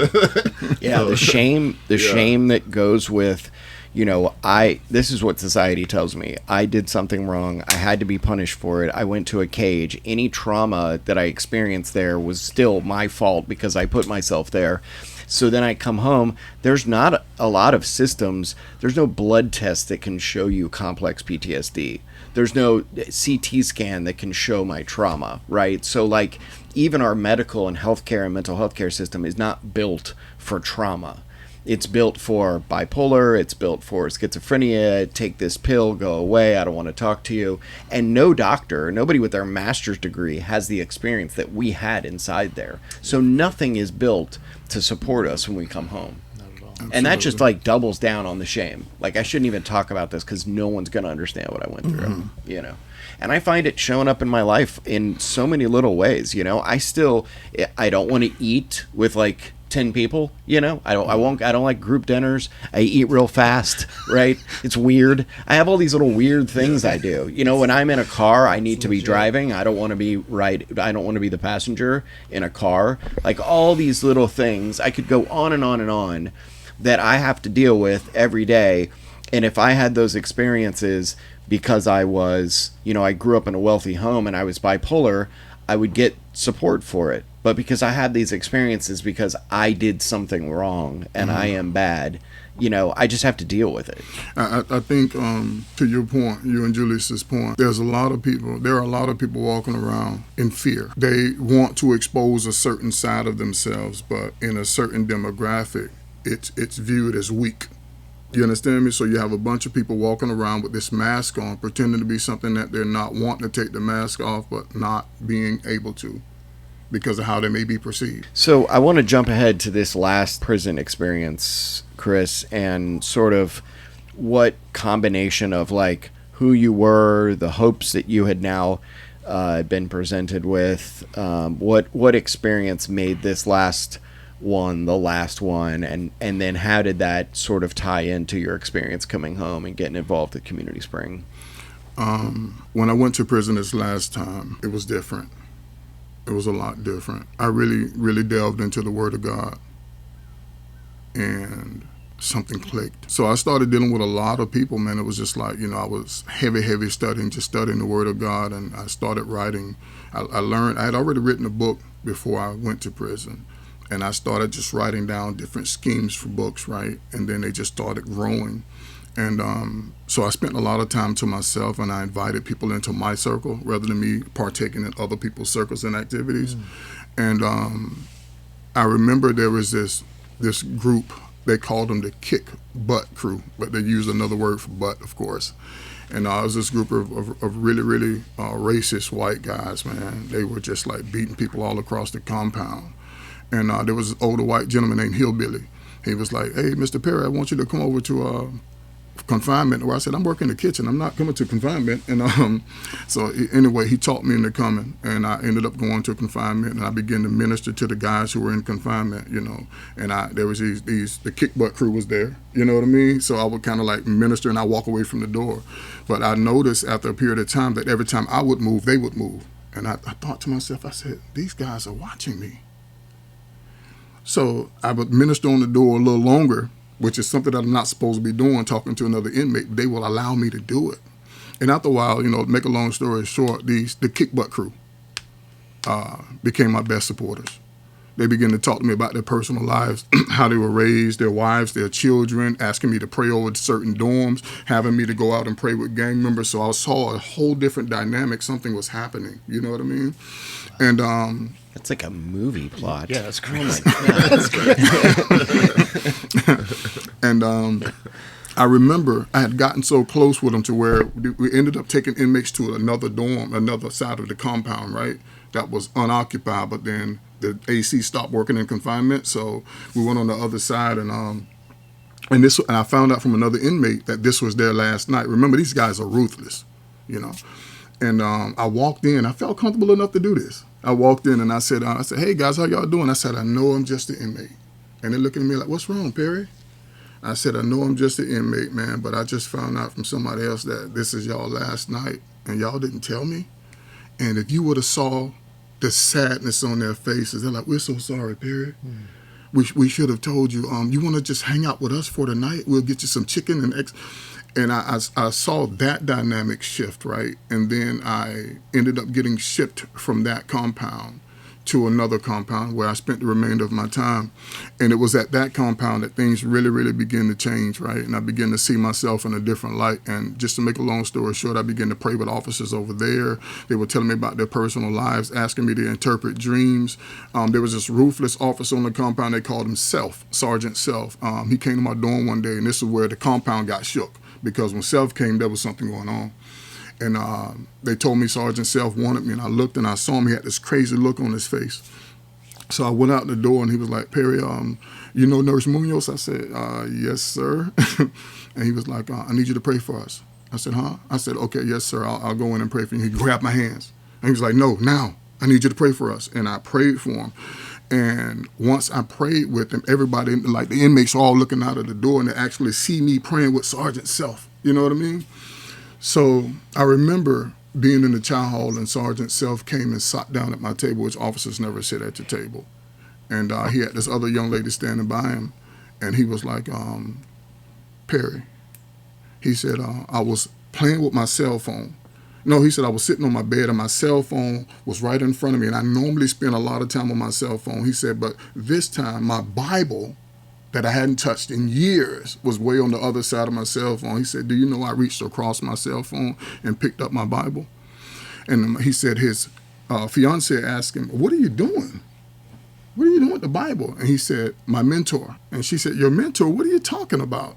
Yeah, the shame that goes with, this is what society tells me. I did something wrong. I had to be punished for it. I went to a cage. Any trauma that I experienced there was still my fault because I put myself there. So then I come home, there's not a lot of systems. There's no blood test that can show you complex PTSD. There's no CT scan that can show my trauma, right? So, like, even our medical and healthcare and mental health care system is not built for trauma. It's built for bipolar, it's built for schizophrenia, take this pill, go away, I don't want to talk to you. And no doctor, nobody with their master's degree has the experience that we had inside there. So nothing is built to support us when we come home. And that just like doubles down on the shame. Like I shouldn't even talk about this because no one's going to understand what I went through, you know. And I find it showing up in my life in so many little ways, you know. I don't want to eat with like 10 people, you know. I don't like group dinners. I eat real fast, right? It's weird. I have all these little weird things I do. You know, when I'm in a car, I need to be driving. I don't want to be the passenger in a car. Like all these little things, I could go on and on and on that I have to deal with every day. And if I had those experiences because I was, you know, I grew up in a wealthy home and I was bipolar, I would get support for it. But because I had these experiences because I did something wrong and I am bad, you know, I just have to deal with it. I think to your point, you and Julius's point, there are a lot of people walking around in fear. They want to expose a certain side of themselves, but in a certain demographic, it's viewed as weak. You understand me? So you have a bunch of people walking around with this mask on, pretending to be something that they're not, wanting to take the mask off, but not being able to because of how they may be perceived. So I want to jump ahead to this last prison experience, Chris, and sort of what combination of like who you were, the hopes that you had now been presented with, what experience made this last one the last one, and then how did that sort of tie into your experience coming home and getting involved at Community Spring? When I went to prison this last time, it was different. It was a lot different. I really delved into the Word of God, and something clicked. So I started dealing with a lot of people, man. It was just like, you know, I was heavy studying the Word of God, and I started writing. I learned, I had already written a book before I went to prison. And I started just writing down different schemes for books, right? And then they just started growing. And so I spent a lot of time to myself, and I invited people into my circle rather than me partaking in other people's circles and activities. And I remember there was this group, they called them the Kick Butt Crew, but they used another word for butt, of course. And it was this group of really racist white guys, man. They were just like beating people all across the compound. And there was an older white gentleman named Hillbilly. He was like, "Hey, Mr. Perry, I want you to come over to confinement." Where I said, "I'm working in the kitchen. I'm not coming to confinement." And so anyway, he talked me into coming, and I ended up going to confinement, and I began to minister to the guys who were in confinement, you know. And there was the Kick Butt Crew was there, you know what I mean? So I would kind of like minister, and I walk away from the door. But I noticed after a period of time that every time I would move, they would move. And I thought to myself, I said, these guys are watching me. So I would minister on the door a little longer, which is something that I'm not supposed to be doing, talking to another inmate. They will allow me to do it. And after a while, you know, make a long story short, the Kick Butt Crew became my best supporters. They began to talk to me about their personal lives, how they were raised, their wives, their children, asking me to pray over certain dorms, having me to go out and pray with gang members. So I saw a whole different dynamic. Something was happening. You know what I mean? And That's like a movie plot. Yeah, that's crazy. That's great. And I remember I had gotten so close with them to where we ended up taking inmates to another dorm, another side of the compound, right? That was unoccupied, but then the AC stopped working in confinement, so we went on the other side, and I found out from another inmate that this was their last night. Remember, these guys are ruthless, you know. And I walked in. I felt comfortable enough to do this. I walked in and I said, "Hey guys, how y'all doing?" I said, "I know I'm just an inmate." And they're looking at me like, "What's wrong, Perry?" I said, "I know I'm just an inmate, man, but I just found out from somebody else that this is y'all last night, and y'all didn't tell me. And if you would have saw the sadness on their faces, they're like, 'We're so sorry, Perry. We should have told you. You want to just hang out with us for the night? We'll get you some chicken and eggs." And I saw that dynamic shift, right? And then I ended up getting shipped from that compound to another compound where I spent the remainder of my time. And it was at that compound that things really, really began to change, right? And I began to see myself in a different light. And just to make a long story short, I began to pray with officers over there. They were telling me about their personal lives, asking me to interpret dreams. There was this ruthless officer on the compound. They called him Self, Sergeant Self. He came to my dorm one day, and this is where the compound got shook, because when Self came, there was something going on. And they told me Sergeant Self wanted me, and I looked and I saw him. He had this crazy look on his face. So I went out the door, and he was like, Perry, you know Nurse Munoz? I said, yes, sir. And he was like, I need you to pray for us. I said, huh? I said, okay, yes, sir, I'll go in and pray for you. He grabbed my hands. And he was like, no, now, I need you to pray for us. And I prayed for him. And once I prayed with him, everybody, like the inmates were all looking out of the door, and they actually see me praying with Sergeant Self. You know what I mean? So I remember being in the chow hall, and Sergeant Self came and sat down at my table, which officers never sit at the table. And he had this other young lady standing by him, and he was like, Perry, he said, I was playing with my cell phone. No, he said, I was sitting on my bed and my cell phone was right in front of me, and I normally spend a lot of time on my cell phone. He said, but this time my Bible that I hadn't touched in years was way on the other side of my cell phone. He said, do you know I reached across my cell phone and picked up my Bible? And he said his fiance asked him, what are you doing? What are you doing with the Bible? And he said, my mentor. And she said, your mentor? What are you talking about?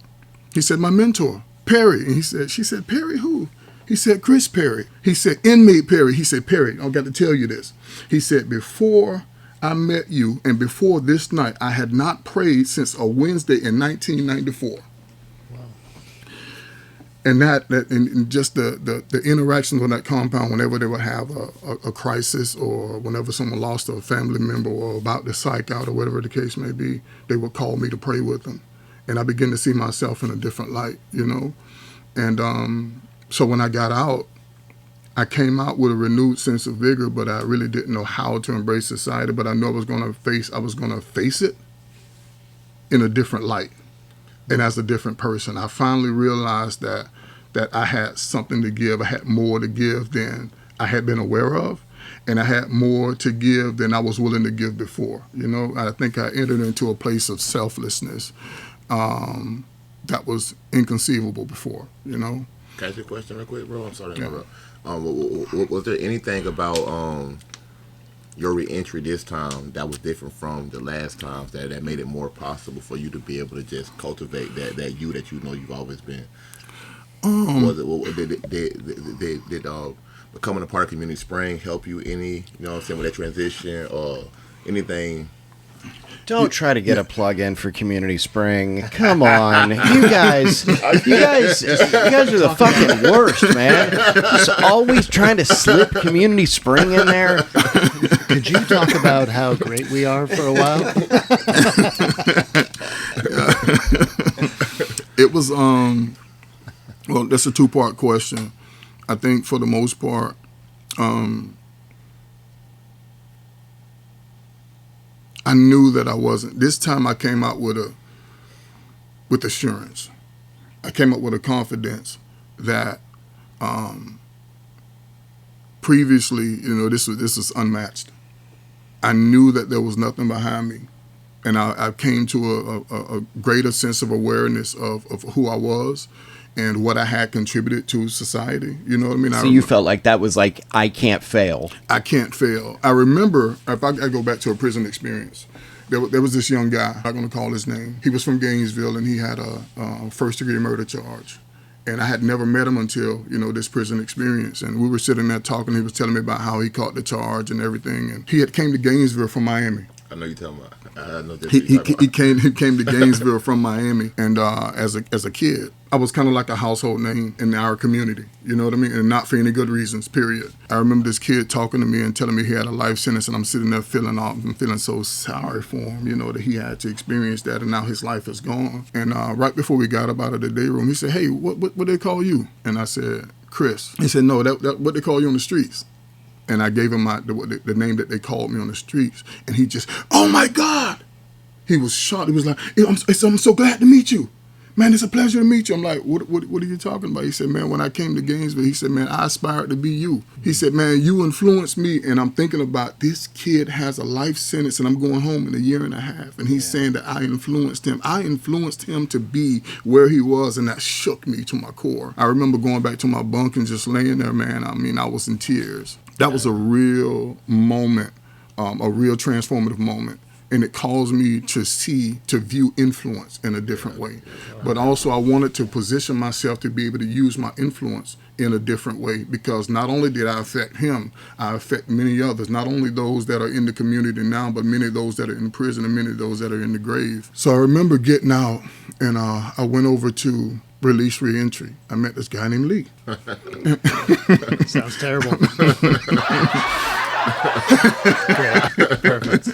He said, my mentor, Perry. And she said, Perry who? He said, Chris Perry. He said, inmate Perry. He said, Perry, I've got to tell you this. He said, before I met you and before this night, I had not prayed since a Wednesday in 1994. Wow. And and just the interactions with that compound, whenever they would have a crisis, or whenever someone lost a family member or about to psych out or whatever the case may be, they would call me to pray with them. And I began to see myself in a different light, you know. And so when I got out, I came out with a renewed sense of vigor, but I really didn't know how to embrace society. But I knew I was going to face it in a different light and as a different person. I finally realized that I had something to give. I had more to give than I had been aware of, and I had more to give than I was willing to give before. You know, I think I entered into a place of selflessness that was inconceivable before. You know. Can I ask you a question real quick, bro? I'm sorry to interrupt. Was there anything about your reentry this time that was different from the last times that made it more possible for you to be able to just cultivate that you know you've always been? Did becoming a part of Community Spring help you any, you know what I'm saying, with that transition or anything? Don't try to get a plug in for Community Spring. Come on. You guys are the fucking worst, man. Just always trying to slip Community Spring in there. Could you talk about how great we are for a while? It was, well, that's a two-part question. I think for the most part, I knew that I wasn't. This time I came out with assurance. I came up with a confidence that previously, you know, this was unmatched. I knew that there was nothing behind me, and I came to a greater sense of awareness of who I was and what I had contributed to society. You know what I mean? So you felt like that was like, I can't fail. I can't fail. I remember, if I go back to a prison experience, there was this young guy, I'm not going to call his name. He was from Gainesville, and he had a first-degree murder charge. And I had never met him until, you know, this prison experience. And we were sitting there talking. He was telling me about how he caught the charge and everything. And he had came to Gainesville from Miami. I know you're talking about. I know this. He came to Gainesville from Miami, and as a kid, I was kind of like a household name in our community. You know what I mean? And not for any good reasons. Period. I remember this kid talking to me and telling me he had a life sentence, and I'm sitting there feeling so sorry for him. You know, that he had to experience that, and now his life is gone. And right before we got up out of the day room, he said, "Hey, what they call you?" And I said, "Chris." He said, "No, that what they call you on the streets." And I gave him the name that they called me on the streets. And he just, oh my God. He was shocked. He was like, I'm so glad to meet you. man, it's a pleasure to meet you. I'm like, what are you talking about? He said, man, when I came to Gainesville, he said, man, I aspired to be you. He said, man, you influenced me, and I'm thinking about this kid has a life sentence, and I'm going home in 1.5 years. And he's saying that I influenced him. I influenced him to be where he was, and that shook me to my core. I remember going back to my bunk and just laying there, man. I mean, I was in tears. That was a real moment, a real transformative moment. And it caused me to view influence in a different way. But also I wanted to position myself to be able to use my influence in a different way, because not only did I affect him, I affect many others, not only those that are in the community now, but many of those that are in prison and many of those that are in the grave. So I remember getting out, and I went over to release reentry. I met this guy named Lee. Sounds terrible. Yeah, perfect.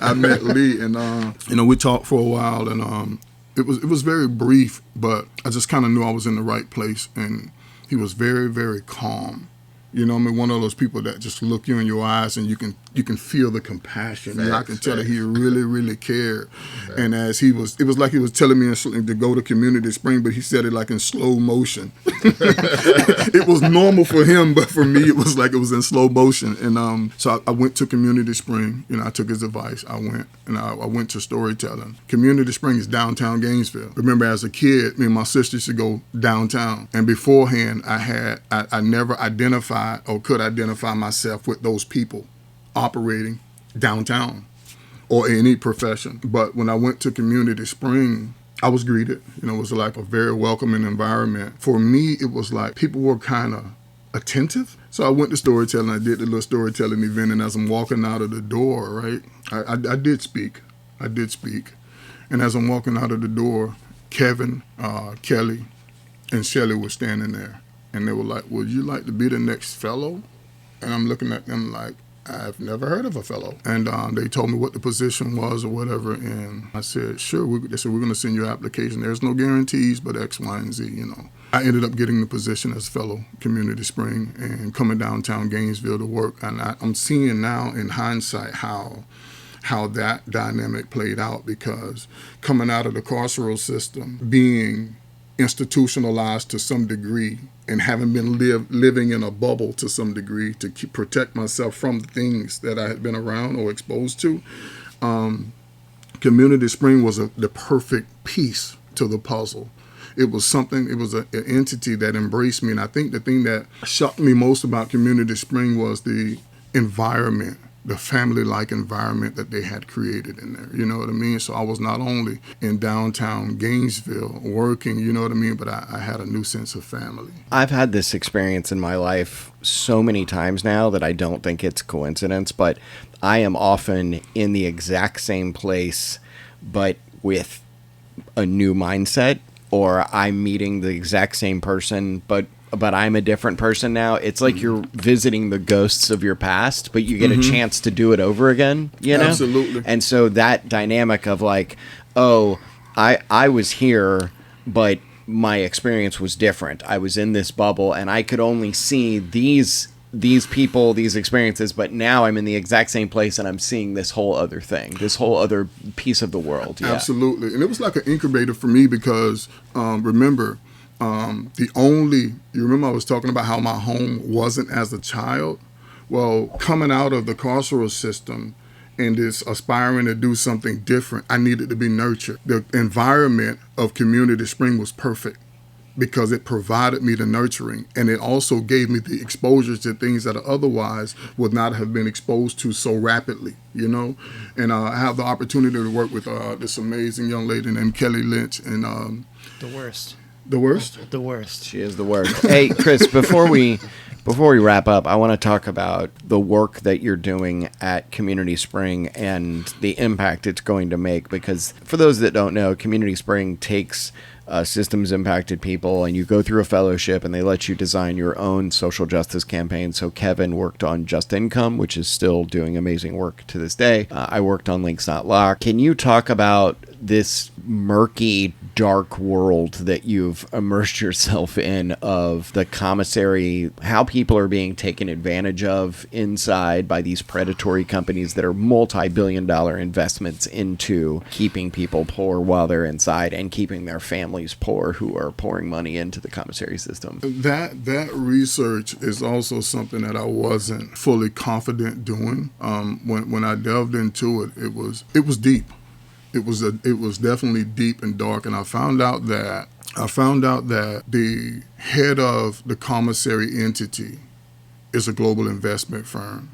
I met Lee, and we talked for a while, and it was very brief, but I just kind of knew I was in the right place, and he was very, very calm. You know, I mean, one of those people that just look you in your eyes and you can feel the compassion. And I can tell that he really, really cared. And as it was like he was telling me to go to Community Spring, but he said it like in slow motion. It was normal for him, but for me, it was like it was in slow motion. And so I went to Community Spring. You know, I took his advice. I went to storytelling. Community Spring is downtown Gainesville. Remember, as a kid, me and my sister used to go downtown. And beforehand, I never identified or could identify myself with those people operating downtown or any profession. But when I went to Community Spring, I was greeted. You know, it was like a very welcoming environment. For me, it was like people were kind of attentive. So I went to storytelling. I did the little storytelling event, and as I'm walking out of the door, right, I did speak. And as I'm walking out of the door, Kevin, Kelly, and Shelly were standing there. And they were like, would you like to be the next fellow? And I'm looking at them like, I've never heard of a fellow. And they told me what the position was or whatever. And I said, sure. They said, we're going to send you an application. There's no guarantees, but X, Y, and Z, you know. I ended up getting the position as fellow Community Spring and coming downtown Gainesville to work. And I'm seeing now in hindsight how that dynamic played out, because coming out of the carceral system, being institutionalized to some degree, and having been living in a bubble to some degree to protect myself from the things that I had been around or exposed to, Community Spring was the perfect piece to the puzzle. It was something, it was an entity that embraced me. And I think the thing that shocked me most about Community Spring was the environment, the family-like environment that they had created in there, you know what I mean? So I was not only in downtown Gainesville working, you know what I mean, but I had a new sense of family. I've had this experience in my life so many times now that I don't think it's coincidence, but I am often in the exact same place, but with a new mindset, or I'm meeting the exact same person, but I'm a different person now. It's like you're visiting the ghosts of your past, but you get a chance to do it over again, you know? Absolutely. And so that dynamic of like, oh, I was here, but my experience was different. I was in this bubble and I could only see these people, these experiences, but now I'm in the exact same place and I'm seeing this whole other thing, this whole other piece of the world. Yeah. Absolutely. And it was like an incubator for me because, remember, you remember I was talking about how my home wasn't as a child? Well, coming out of the carceral system and this aspiring to do something different, I needed to be nurtured. The environment of Community Spring was perfect because it provided me the nurturing, and it also gave me the exposures to things that I otherwise would not have been exposed to so rapidly, you know? And I have the opportunity to work with this amazing young lady named Kelly Lynch. And The worst. The worst? The worst. She is the worst. Hey, Chris, before we wrap up, I want to talk about the work that you're doing at Community Spring and the impact it's going to make. Because for those that don't know, Community Spring takes systems impacted people, and you go through a fellowship and they let you design your own social justice campaign. So Kevin worked on Just Income, which is still doing amazing work to this day. I worked on Links Not Locked. Can you talk about this murky, dark world that you've immersed yourself in of the commissary, how people are being taken advantage of inside by these predatory companies that are multi-billion-dollar investments into keeping people poor while they're inside and keeping their families poor who are pouring money into the commissary system. That research is also something that I wasn't fully confident doing. When I delved into it, it was deep. It was definitely deep and dark, and I found out that the head of the commissary entity is a global investment firm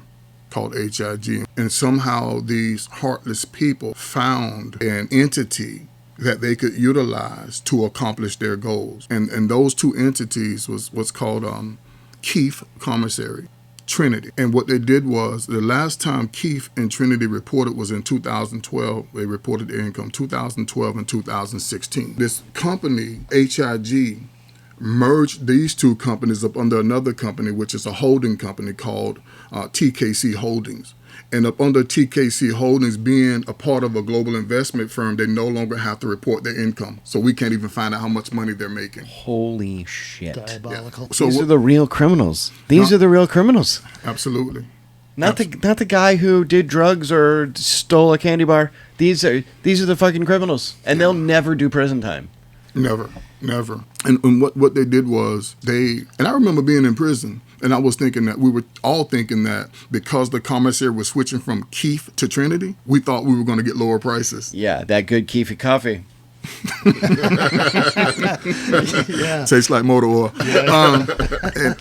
called HIG, and somehow these heartless people found an entity that they could utilize to accomplish their goals. And those two entities was what's called Keith Commissary, Trinity. And what they did was, the last time Keith and Trinity reported was in 2012. They reported their income 2012 and 2016. This company, HIG, merged these two companies up under another company, which is a holding company called TKC Holdings. And up under TKC Holdings being a part of a global investment firm, they no longer have to report their income. So we can't even find out how much money they're making. Holy shit. Diabolical. So These are the real criminals. These are the real criminals. Absolutely. Not the guy who did drugs or stole a candy bar. These are the fucking criminals. And they'll never do prison time. Never. And what they did was and I remember being in prison, and I was thinking that we were all thinking that because the commissary was switching from Keith to Trinity, we thought we were going to get lower prices. Yeah, that good Keefy coffee. Yeah. Tastes like motor oil.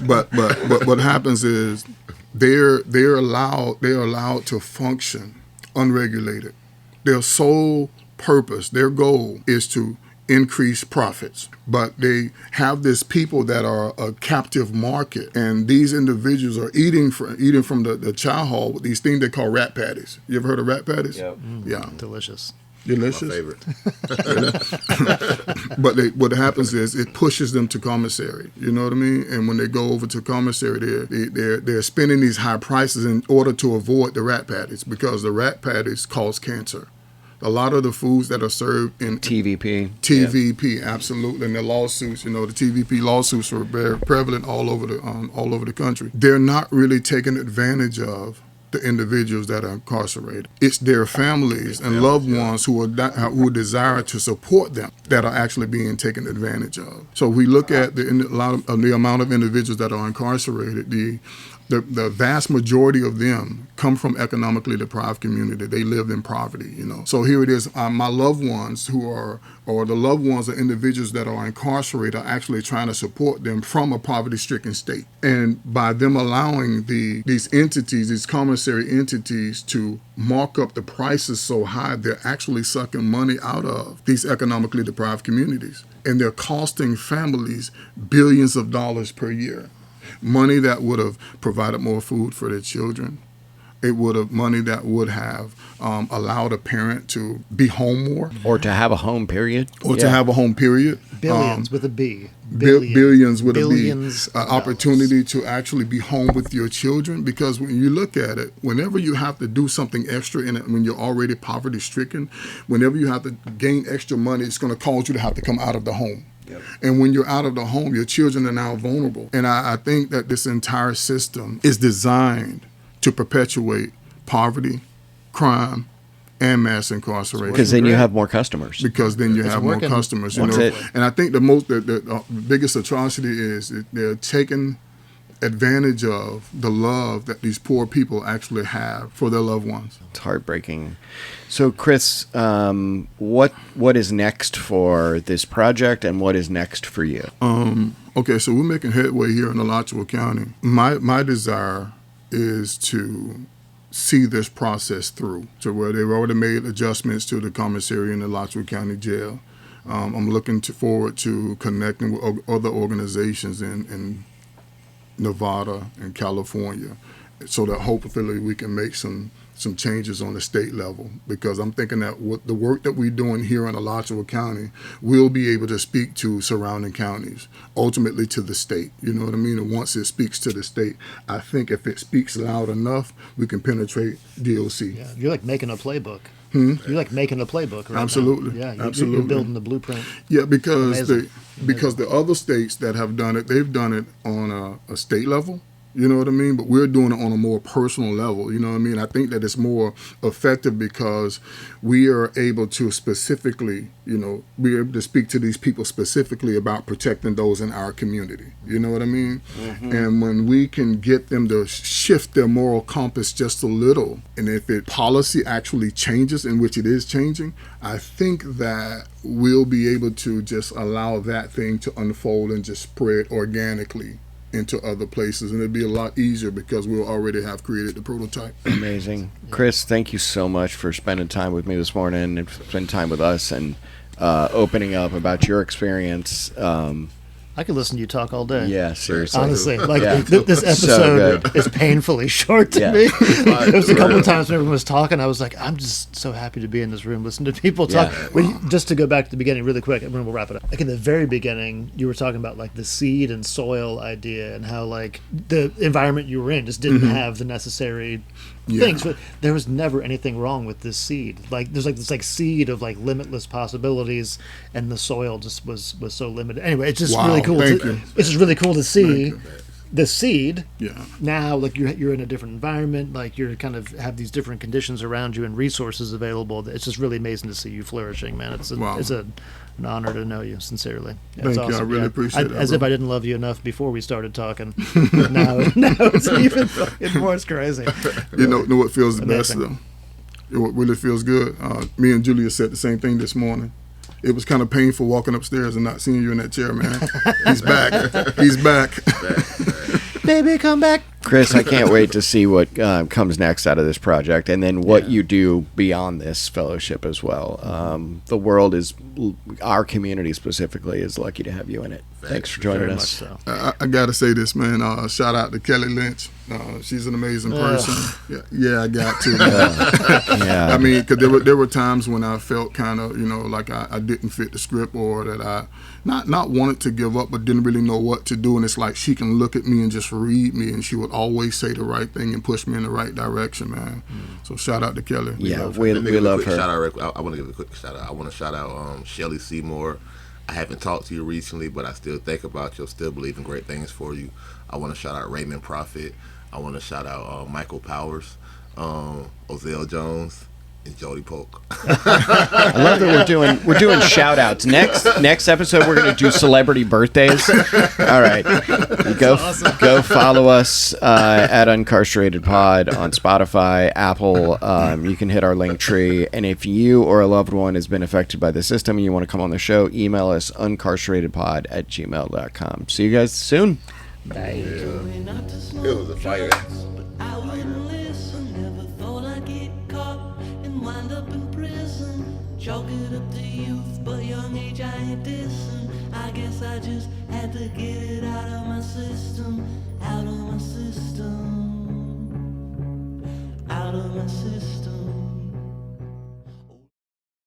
But what happens is they're allowed to function unregulated. Their sole purpose, their goal is to increase profits, but they have this people that are a captive market, and these individuals are eating from the chow hall with these things they call rat patties. You ever heard of rat patties? Yep. Yeah, Delicious. delicious. My favorite. But what happens is it pushes them to commissary. You know what I mean? And when they go over to commissary, they're spending these high prices in order to avoid the rat patties, because the rat patties cause cancer. A lot of the foods that are served in TVP. Absolutely, and the lawsuits, the TVP lawsuits are very prevalent all over the country. They're not really taking advantage of the individuals that are incarcerated. It's their families and loved ones who desire to support them that are actually being taken advantage of. So we look at the amount of individuals that are incarcerated. The vast majority of them come from economically deprived community. They live in poverty, So here it is, my loved ones or the loved ones of individuals that are incarcerated are actually trying to support them from a poverty-stricken state. And by them allowing these entities, these commissary entities, to mark up the prices so high, they're actually sucking money out of these economically deprived communities. And they're costing families billions of dollars per year. Money that would have provided more food for their children. It would have money that would have allowed a parent to be home more. Or to have a home, period. To have a home, period. Billions with a B. Billions with Billions a B. Opportunity to actually be home with your children. Because when you look at it, whenever you have to do something extra in it, when you're already poverty stricken, whenever you have to gain extra money, it's going to cause you to have to come out of the home. Yep. And when you're out of the home, your children are now vulnerable. And I think that this entire system is designed to perpetuate poverty, crime, and mass incarceration. Because then you have more customers. More customers. And I think the biggest atrocity is they're taking advantage of the love that these poor people actually have for their loved ones. It's heartbreaking. So, Chris, what is next for this project, and what is next for you? Okay, so we're making headway here in Alachua County. My desire is to see this process through to where they've already made adjustments to the commissary in the Alachua County Jail. I'm looking forward to connecting with other organizations in Nevada and California, so that hopefully we can make some some changes on the state level, because I'm thinking that the work that we're doing here in Alachua County will be able to speak to surrounding counties, ultimately to the state. You know what I mean? And once it speaks to the state, I think if it speaks loud enough, we can penetrate DOC. Yeah, you're like making a playbook. You're like making a playbook right Absolutely. now. Yeah, Absolutely. You're building the blueprint. Yeah, because Amazing. because the other states that have done it, they've done it on a state level. You know what I mean? But we're doing it on a more personal level. You know what I mean? I think that it's more effective because we are able to specifically, we're able to speak to these people specifically about protecting those in our community. You know what I mean? And when we can get them to shift their moral compass just a little, and if policy actually changes, in which it is changing, I think that we'll be able to just allow that thing to unfold and just spread organically into other places, and it'd be a lot easier because we'll already have created the prototype. Amazing. Chris, thank you so much for spending time with me this morning and spending time with us and opening up about your experience. I could listen to you talk all day. Yeah, seriously. Honestly, like Yeah. this So episode is painfully short to Yeah. me. There was a couple of times when everyone was talking, I was like, I'm just so happy to be in this room, listening to people talk. Yeah. Well, just to go back to the beginning really quick, and then we'll wrap it up. Like in the very beginning, you were talking about like the seed and soil idea and how like the environment you were in just didn't have the necessary things. But there was never anything wrong with this seed. Like there's like this like seed of like limitless possibilities, and the soil just was so limited. Anyway, it's just really cool. Thank you. It's just really cool to see the seed. Yeah. Now, like you're in a different environment, like you're kind of have these different conditions around you and resources available. It's just really amazing to see you flourishing, man. It's an honor to know you, sincerely. Yeah, Thank it's you. I awesome. really appreciate it, As bro. if I didn't love you enough before we started talking. now it's even fucking more. It's crazy. You know what feels the Amazing. best though? What really feels good? Me and Julia said the same thing this morning. It was kind of painful walking upstairs and not seeing you in that chair, man. He's back. He's back. Baby, come back. Chris, I can't wait to see what comes next out of this project, and then what you do beyond this fellowship as well. The world our community specifically, is lucky to have you in it. Thanks for joining Very much us. so. I gotta say this, man. Shout out to Kelly Lynch. She's an amazing person. Yeah, I got to. Man. Yeah. I mean, because there were times when I felt kind of, like I didn't fit the script, or that I not wanted to give up, but didn't really know what to do. And it's like she can look at me and just read me, and she would always say the right thing and push me in the right direction, man. So shout out to Kelly. Yeah, Let we me give a love quick her. Shout out, I want to give a quick shout out. I want to shout out Shelly Seymour. I haven't talked to you recently, but I still think about you. Still believe in great things for you. I want to shout out Raymond Prophet. I want to shout out Michael Powers, Ozell Jones, and Jody Polk. I love that we're doing shout outs. Next episode we're gonna do celebrity birthdays. All right. Go follow us at Uncarcerated Pod on Spotify, Apple. You can hit our link tree. And if you or a loved one has been affected by the system and you want to come on the show, email us uncarceratedpod@gmail.com. See you guys soon. Bye. It was a fire. I wouldn't listen, never thought I'd get caught and wind up in prison. Chalk it up to youth, but young age I ain't dissing. I guess I just had to get it out of my system, out of my system, out of my system.